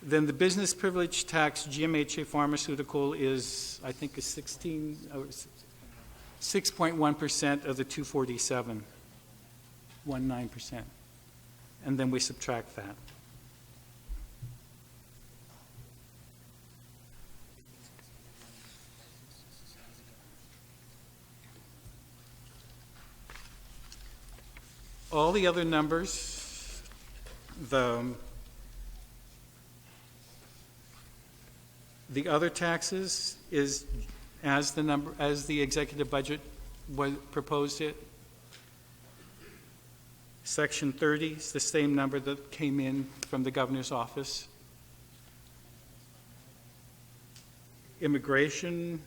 Then the business privilege tax, GMHA pharmaceutical is, I think, is 6.1% of the 247, 19%. And then we subtract that. All the other numbers, the other taxes is as the executive budget proposed it. Section 30 is the same number that came in from the governor's office. Immigration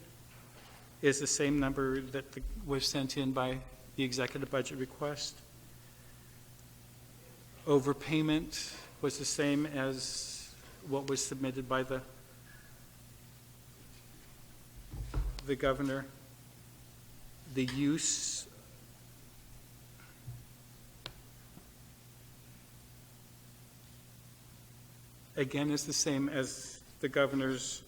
is the same number that was sent in by the executive budget request. Overpayment was the same as what was submitted by the governor. The use again is the same as the governor's.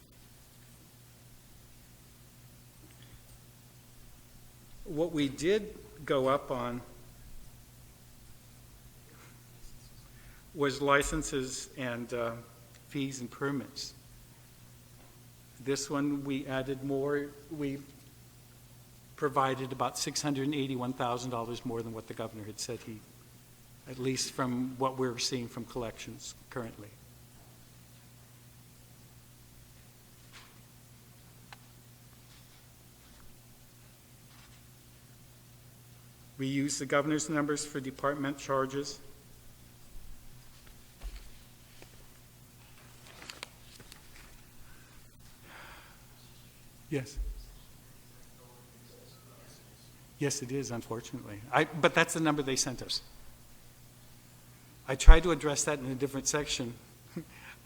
What we did go up on was licenses and fees and permits. This one we added more. We provided about $681,000 more than what the governor had said he, at least from what we're seeing from collections currently. We use the governor's numbers for department charges. Yes. Yes, it is, unfortunately. But that's the number they sent us. I tried to address that in a different section,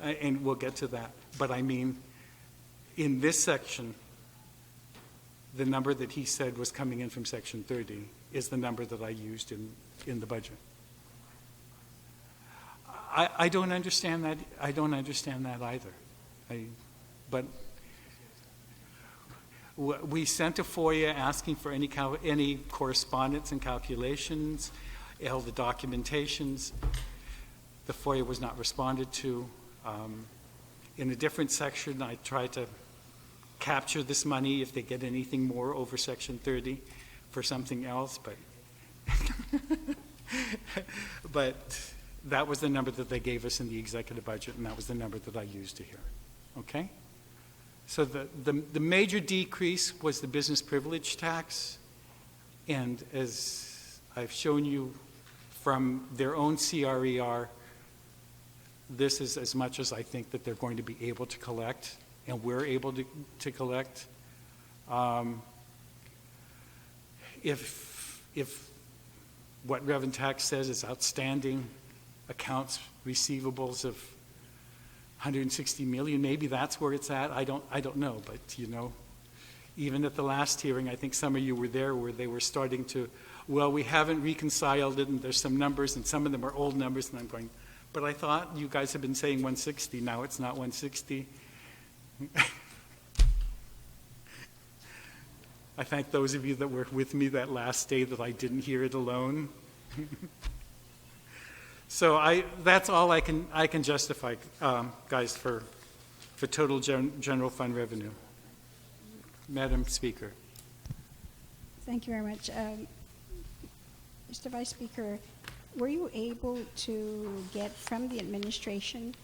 and we'll get to that. But I mean, in this section, the number that he said was coming in from Section 30 is the number that I used in the budget. I don't understand that. I don't understand that either. But we sent a FOIA asking for any correspondence and calculations, all the documentations. The FOIA was not responded to. In a different section, I tried to capture this money if they get anything more over Section 30 for something else, but that was the number that they gave us in the executive budget, and that was the number that I used to here. Okay? So the major decrease was the business privilege tax, and as I've shown you from their own CRER, this is as much as I think that they're going to be able to collect, and we're able to collect. If what Rev and Tax says is outstanding accounts receivables of 160 million, maybe that's where it's at. I don't know, but you know, even at the last hearing, I think some of you were there where they were starting to, well, we haven't reconciled it, and there's some numbers, and some of them are old numbers, and I'm going, but I thought you guys have been saying 160. Now it's not 160. I thank those of you that were with me that last day that I didn't hear it alone. So that's all I can justify, guys, for total general fund revenue. Madam Speaker. Thank you very much. Mr. Vice Speaker, were you able to get from the administration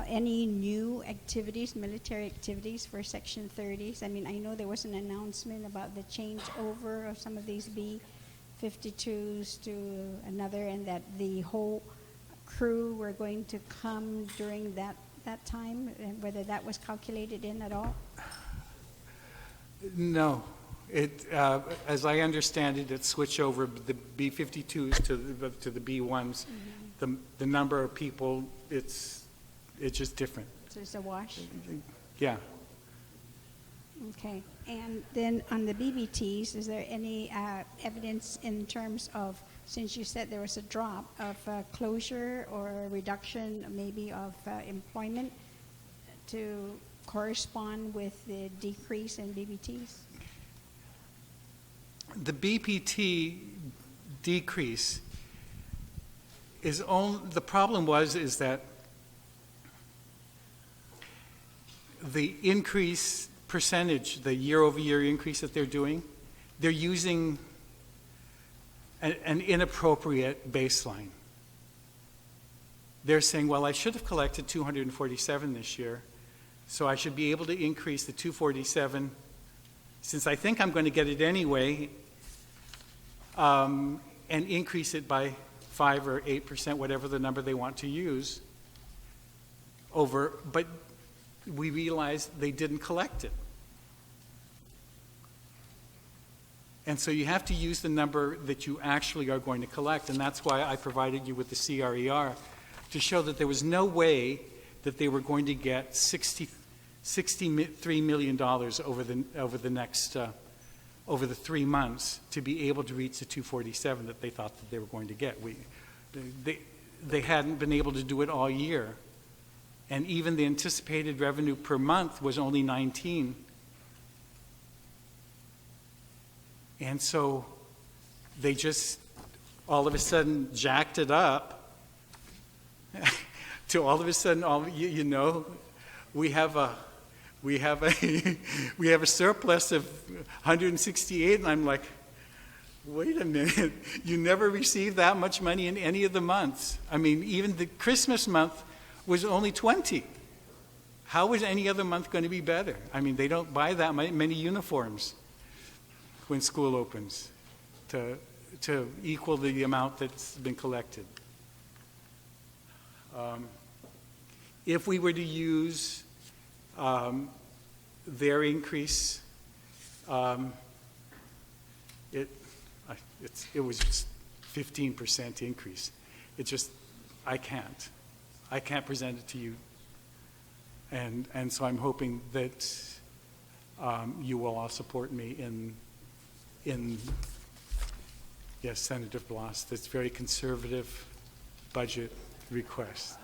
any new activities, military activities for Section 30s? I mean, I know there was an announcement about the changeover of some of these B-52s to another, and that the whole crew were going to come during that time, and whether that was calculated in at all? No. As I understand it, it switched over the B-52s to the B-1s. Mm-hmm. The number of people, it's just different. So it's a wash? Yeah. Okay. And then on the BBTs, is there any evidence in terms of, since you said there was a drop of closure or a reduction maybe of employment to correspond with the decrease in BBTs? The BPT decrease is only, the problem is that the increase percentage, the year-over-year increase that they're doing, they're using an inappropriate baseline. They're saying, well, I should have collected 247 this year, so I should be able to increase the 247, since I think I'm going to get it anyway, and increase it by 5 or 8%, whatever the number they want to use, but we realized they didn't collect it. And so you have to use the number that you actually are going to collect, and that's why I provided you with the CRER to show that there was no way that they were going to get $63 million over the 3 months to be able to reach the 247 that they thought that they were going to get. They hadn't been able to do it all year. And even the anticipated revenue per month was only 19. And so they just all of a sudden jacked it up to all of a sudden, we have a surplus of 168, and I'm like, wait a minute, you never received that much money in any of the months. I mean, even the Christmas month was only 20. How is any other month going to be better? I mean, they don't buy that many uniforms when school opens to equal the amount that's been collected. If we were to use their increase, it was just 15% increase. I can't present it to you, and so I'm hoping that you will all support me in yes, Senator Blas, that's very conservative budget request.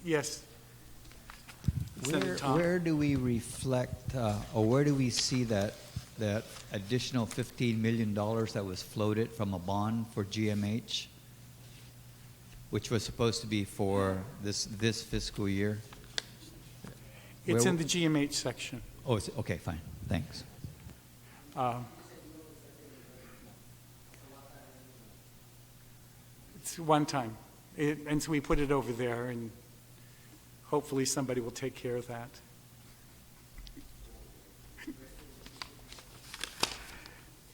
Yes. Senator Tom. Where do we reflect, or where do we see that additional $15 million that was floated from a bond for GMH, which was supposed to be for this fiscal year? It's in the GMH section. Oh, okay, fine. Thanks. It's one time. And so we put it over there, and hopefully somebody will take care of that.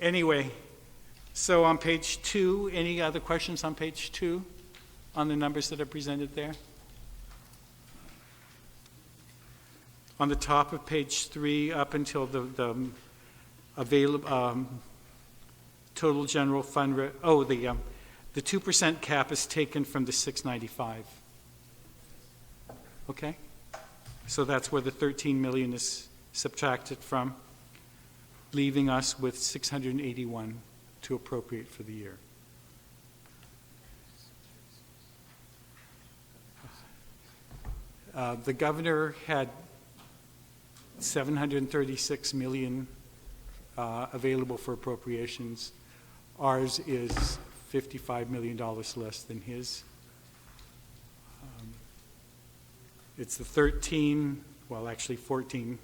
Anyway, so on page 2, any other questions on page 2 on the numbers that are presented there? On the top of page 3, up until the available total general fund, the 2% cap is taken from the 695. Okay? So that's where the 13 million is subtracted from, leaving us with 681 to appropriate for the year. The governor had 736 million available for appropriations. Ours is $55 million less than his. It's the 13, well actually 14,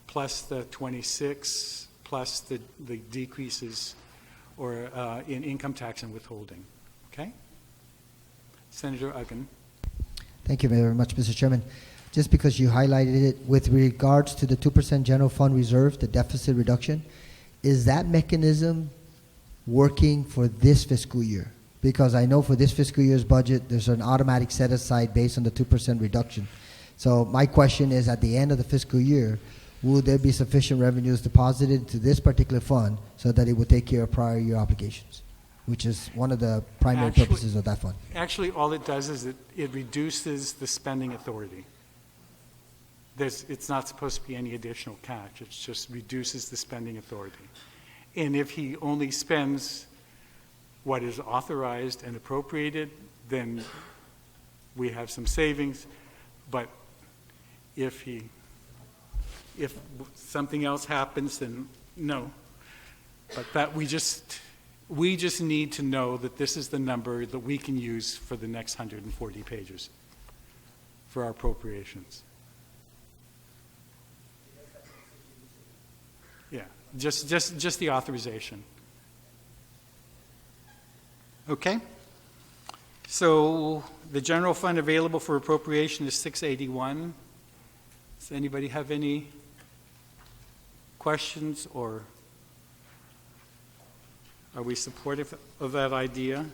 plus the 26, plus the decreases or in income tax and withholding. Okay? Senator Uggan. Thank you very much, Mr. Chairman. Just because you highlighted it, with regards to the 2% general fund reserve, the deficit reduction, is that mechanism working for this fiscal year? Because I know for this fiscal year's budget, there's an automatic set aside based on the 2% reduction. So my question is, at the end of the fiscal year, will there be sufficient revenues deposited into this particular fund so that it will take care of prior year obligations? which is one of the primary Actually- purposes of that fund. Actually, all it does is it reduces the spending authority. It's not supposed to be any additional cash. It just reduces the spending authority. And if he only spends what is authorized and appropriated, then we have some savings. But if something else happens, then no. But that we just need to know that this is the number that we can use for the next 140 pages for our appropriations. Yeah, just the authorization. Okay? So the general fund available for appropriation is 681. Does anybody have any questions, or are we supportive of that idea?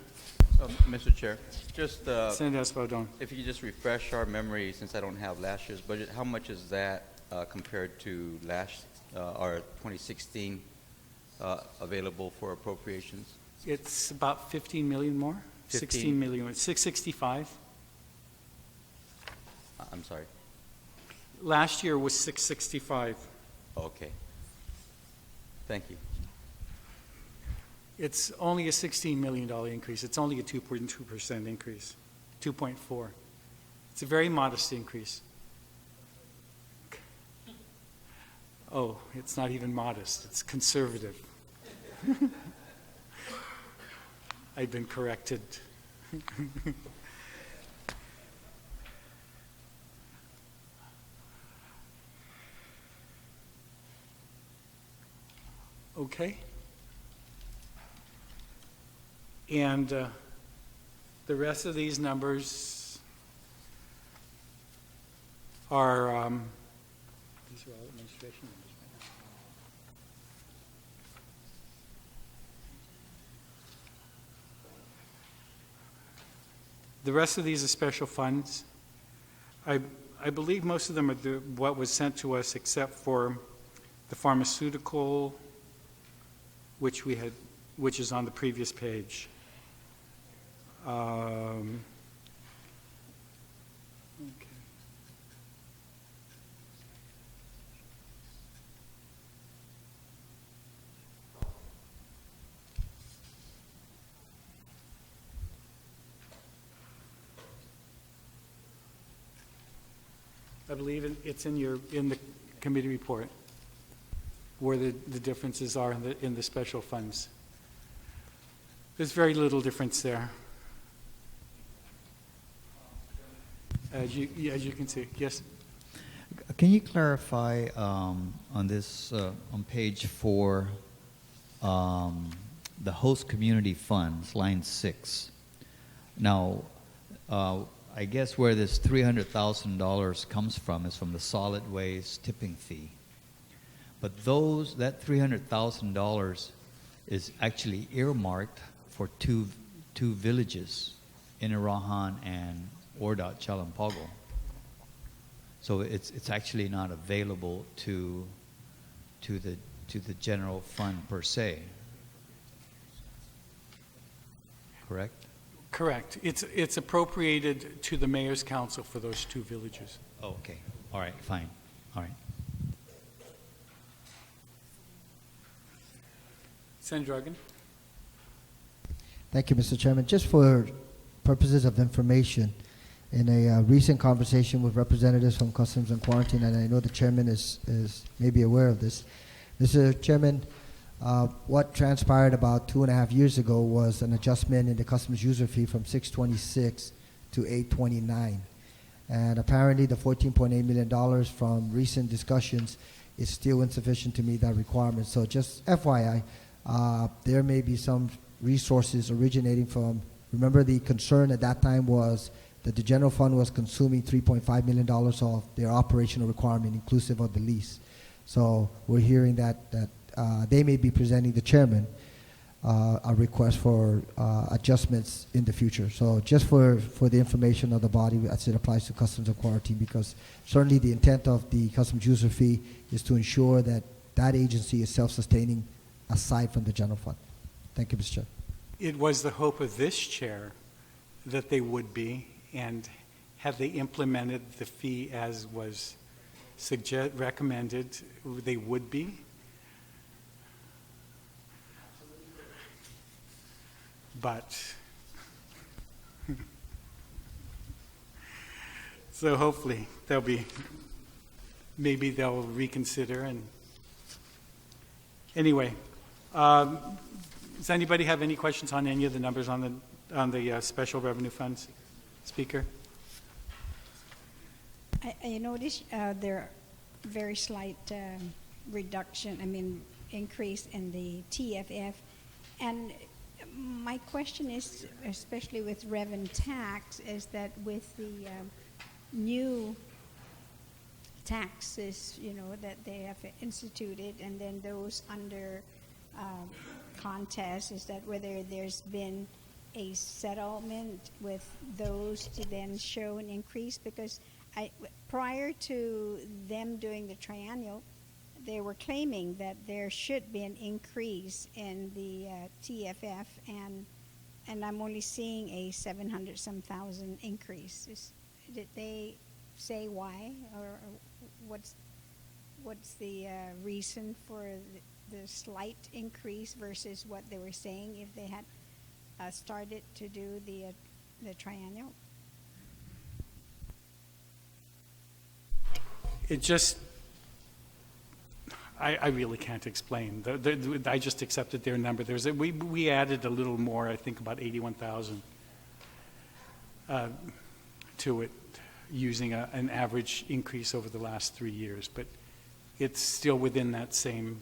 Mr. Chair, just Senator Espadon. if you could just refresh our memory, since I don't have last year's budget, how much is that compared to our 2016 available for appropriations? It's about 15 million more. 16 million, 665. I'm sorry. Last year was 665. Okay. Thank you. It's only a $16 million increase. It's only a 2.2% increase, 2.4. It's a very modest increase. Oh, it's not even modest. It's conservative. I've been corrected. Okay. And the rest of these numbers are, these are all administration numbers right now. The rest of these are special funds. I believe most of them are what was sent to us, except for the pharmaceutical, which is on the previous page. Okay. I believe it's in the committee report where the differences are in the special funds. There's very little difference there. As you can see, yes. Can you clarify on this, on page 4, the host community funds, line 6? Now, I guess where this $300,000 comes from is from the solid waste tipping fee. But that $300,000 is actually earmarked for two villages, Inarahan and Ordot Chalampago. So it's actually not available to the general fund per se. Correct? Correct. It's appropriated to the mayor's council for those two villages. Oh, okay. All right. Fine. All right. Senator Dragan? Thank you, Mr. Chairman. Just for purposes of information, in a recent conversation with representatives from Customs and Quarantine, and I know the chairman is maybe aware of this, Mr. Chairman, what transpired about 2.5 years ago was an adjustment in the customs user fee from $626 to $829. And apparently the $14.8 million from recent discussions is still insufficient to meet that requirement. So just FYI, there may be some resources originating from, remember the concern at that time was that the general fund was consuming $3.5 million of their operational requirement inclusive of the lease. So we're hearing that they may be presenting the chairman a request for adjustments in the future. So just for the information of the body as it applies to Customs and Quarantine, because certainly the intent of the customs user fee is to ensure that that agency is self-sustaining aside from the general fund. Thank you, Mr. Chair. It was the hope of this chair that they would be, and have they implemented the fee as was recommended, they would be. But, so hopefully maybe they'll reconsider. And anyway, does anybody have any questions on any of the numbers on the special revenue funds? Speaker? I noticed there are very slight increase in the TFF. And my question is, especially with rev and tax, is that with the new taxes, that they have instituted, and then those under contest, is that whether there's been a settlement with those to then show an increase? Because prior to them doing the triennial, they were claiming that there should be an increase in the TFF, and I'm only seeing a 700-some thousand increase. Did they say why, or what's the reason for the slight increase versus what they were saying if they had started to do the triennial? It just, I really can't explain. I just accepted their number. We added a little more, I think about 81,000 to it, using an average increase over the last 3 years. But it's still within that same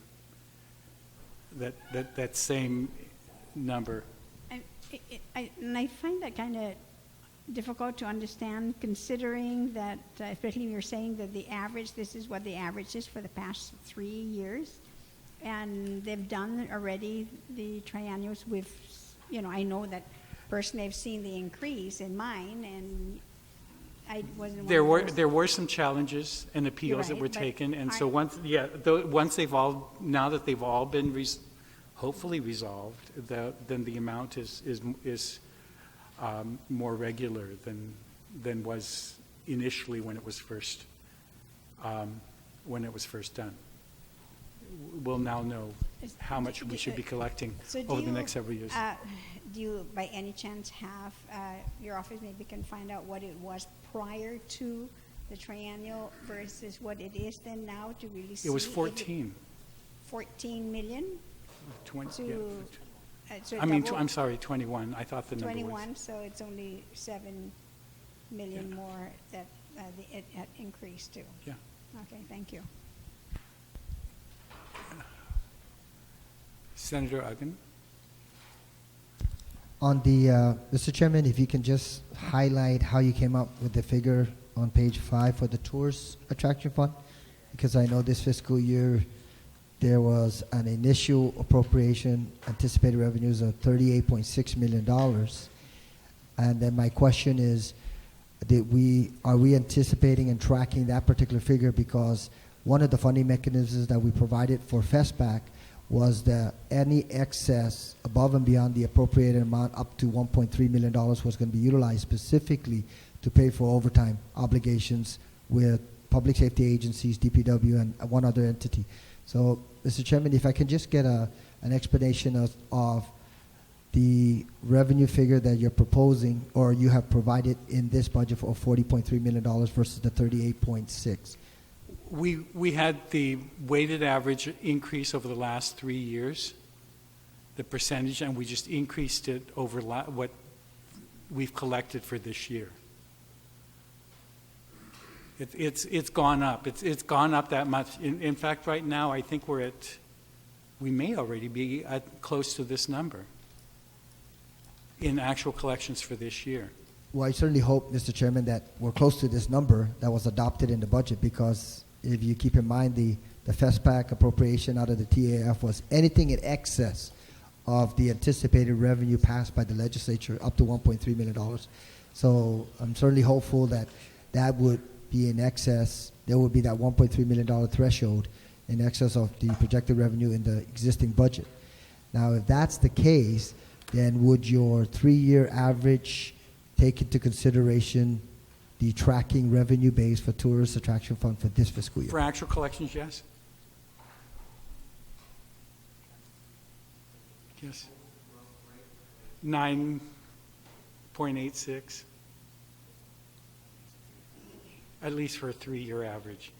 same number. And I find that kind of difficult to understand, considering that, especially when you're saying that the average, this is what the average is for the past 3 years, and they've done already the triennials with, I know that personally I've seen the increase in mine, and I wasn't. There were some challenges and appeals that were taken, and so once they've all, now that they've all been hopefully resolved, then the amount is more regular than was initially when it was first done. We'll now know how much we should be collecting over the next several years. Do you, by any chance, have your office maybe can find out what it was prior to the triennial versus what it is then now to really see? It was 14. 14 million? 20. So I'm sorry, 21. I thought the number 21, was. so it's only 7 million more that it had increased to. Yeah. Okay, thank you. Senator Uggan? On the, Mr. Chairman, if you can just highlight how you came up with the figure on page 5 for the tourist attraction fund, because I know this fiscal year there was an initial appropriation, anticipated revenues of $38.6 million. And then my question is, are we anticipating and tracking that particular figure? Because one of the funding mechanisms that we provided for FESPAC was that any excess above and beyond the appropriated amount up to $1.3 million was going to be utilized specifically to pay for overtime obligations with public safety agencies, DPW, and one other entity. So, Mr. Chairman, if I can just get an explanation of the revenue figure that you're proposing or you have provided in this budget of $40.3 million versus the $38.6. We had the weighted average increase over the last 3 years, the percentage, and we just increased it over what we've collected for this year. It's gone up. It's gone up that much. In fact, right now, I think we may already be at close to this number in actual collections for this year. Well, I certainly hope, Mr. Chairman, that we're close to this number that was adopted in the budget, because if you keep in mind the FESPAC appropriation out of the TAF was anything in excess of the anticipated revenue passed by the legislature up to $1.3 million. So I'm certainly hopeful that that would be in excess, there would be that $1.3 million threshold in excess of the projected revenue in the existing budget. Now, if that's the case, then would your 3-year average take into consideration the tracking revenue base for tourist attraction fund for this fiscal year? For actual collections, yes. Yes. 9.86. At least for a 3-year average.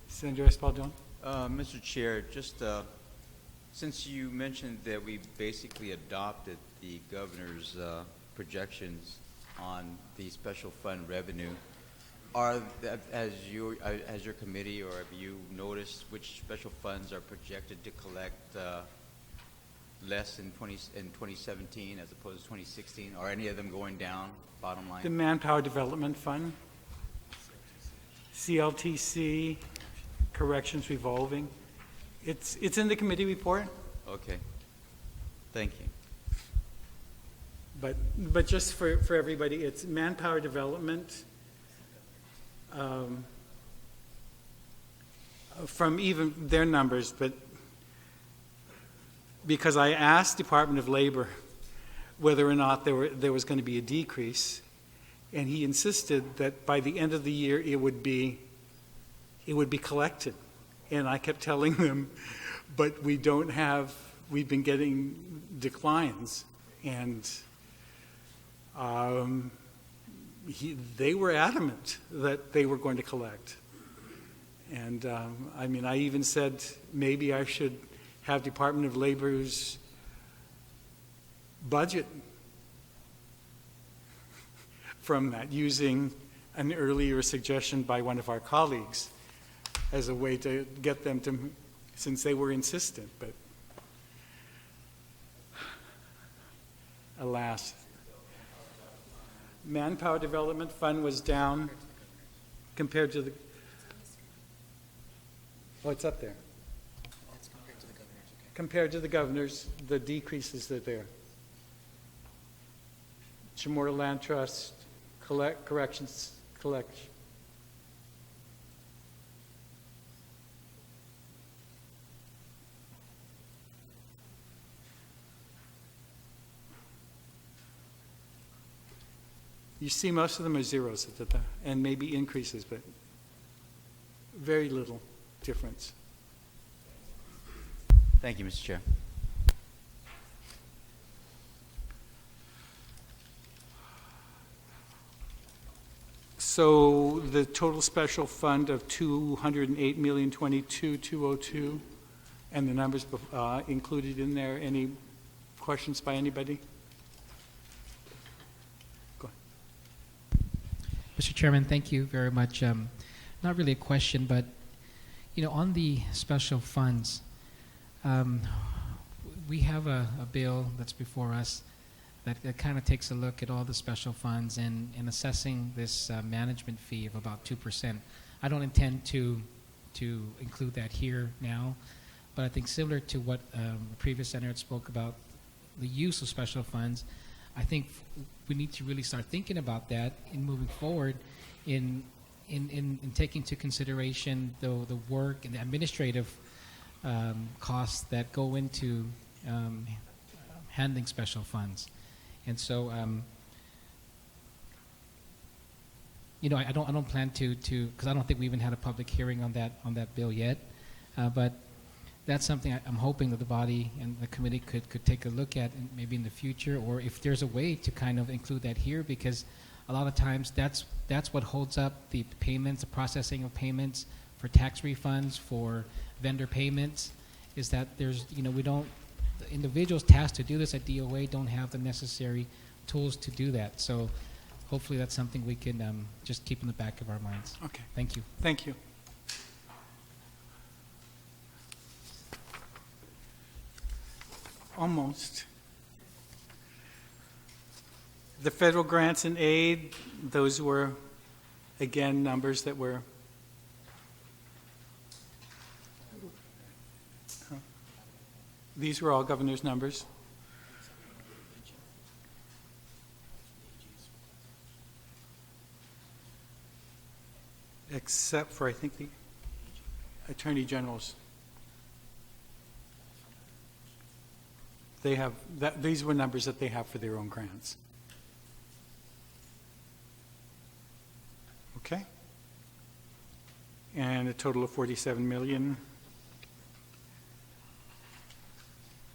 Senator Espaldon? Mr. Chair, just since you mentioned that we basically adopted the governor's projections on the special fund revenue, has your committee or have you noticed which special funds are projected to collect less in 2017 as opposed to 2016? Are any of them going down, bottom line? The Manpower Development Fund, CLTC, Corrections Revolving. It's in the committee report. Okay. Thank you. But just for everybody, it's Manpower Development, from even their numbers, but because I asked Department of Labor whether or not there was going to be a decrease, and he insisted that by the end of the year it would be collected. And I kept telling them, but we've been getting declines. And they were adamant that they were going to collect. And I mean, I even said maybe I should have Department of Labor's budget from that, using an earlier suggestion by one of our colleagues as a way to get them to, since they were insistent, but alas. Manpower Development Fund was down compared to the, oh, it's up there. That's compared to the governor's, okay. Compared to the governor's, the decreases are there. Chamorro Land Trust, Corrections, Collection. You see most of them are zeros at the, and maybe increases, but very little difference. Thank you, Mr. Chair. So the total special fund of $208,022,202, and the numbers included in there. Any questions by anybody? Go ahead. Mr. Chairman, thank you very much. Not really a question, but on the special funds, we have a bill that's before us that kind of takes a look at all the special funds and assessing this management fee of about 2%. I don't intend to include that here now, but I think similar to what the previous senator spoke about, the use of special funds, I think we need to really start thinking about that in moving forward in taking into consideration the work and the administrative costs that go into handling special funds. And so, I don't plan to because I don't think we even had a public hearing on that bill yet. But that's something I'm hoping that the body and the committee could take a look at, maybe in the future, or if there's a way to kind of include that here, because a lot of times that's what holds up the payments, the processing of payments for tax refunds, for vendor payments, is that there's the individuals tasked to do this at DOA don't have the necessary tools to do that. So hopefully that's something we can just keep in the back of our minds. Okay. Thank you. Thank you. Almost. The federal grants and aid, those were, again, numbers that were these were all governor's numbers. Except for, I think, the Attorney General's. They have, these were numbers that they have for their own grants. Okay? And a total of 47 million.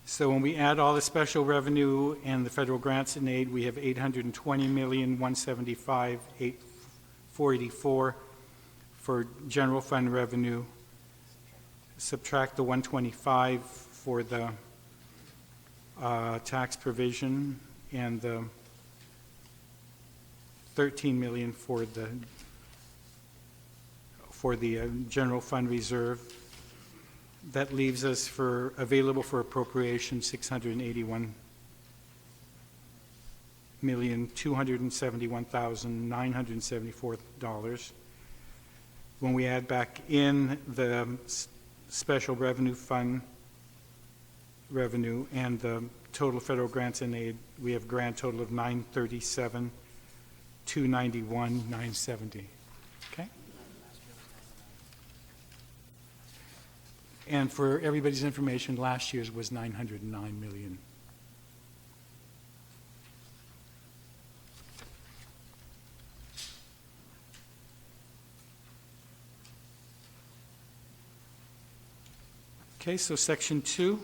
So when we add all the special revenue and the federal grants and aid, we have 820,175,484 for general fund revenue. Subtract the 125 for the tax provision and the 13 million for the general fund reserve. That leaves us for available for appropriation $681,271,974. When we add back in the special revenue fund revenue and the total federal grants and aid, we have a grand total of $937,291,970. Okay? And for everybody's information, last year's was $909 million. Okay, so section 2.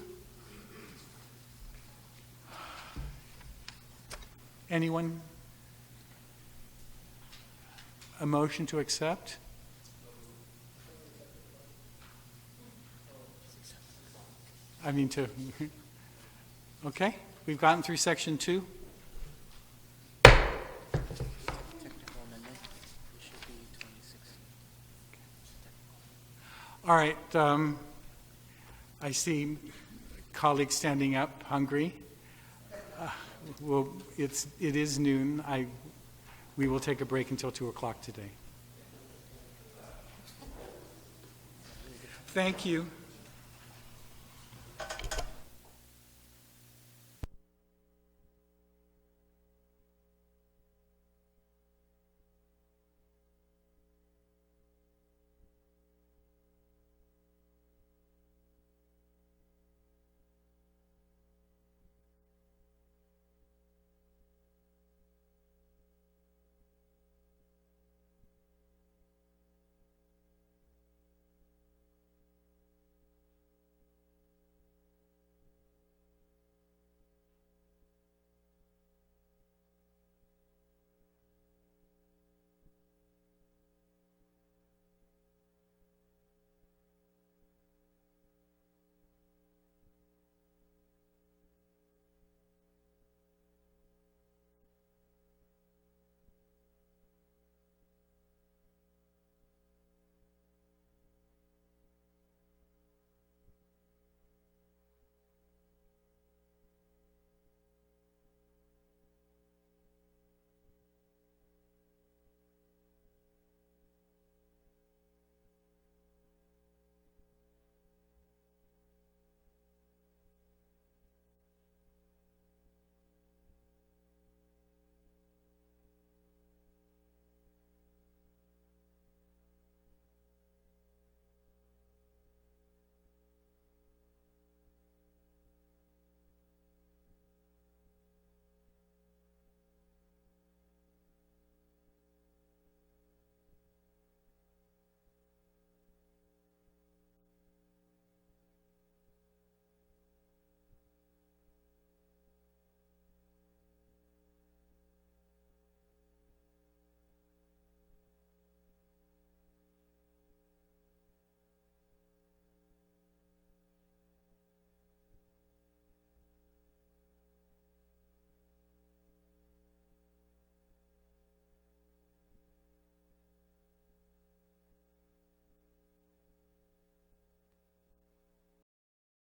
Anyone? A motion to accept? I mean to, okay, we've gotten through section 2. All right, I see colleagues standing up, hungry. Well, it is noon. We will take a break until 2 o'clock today. Thank you.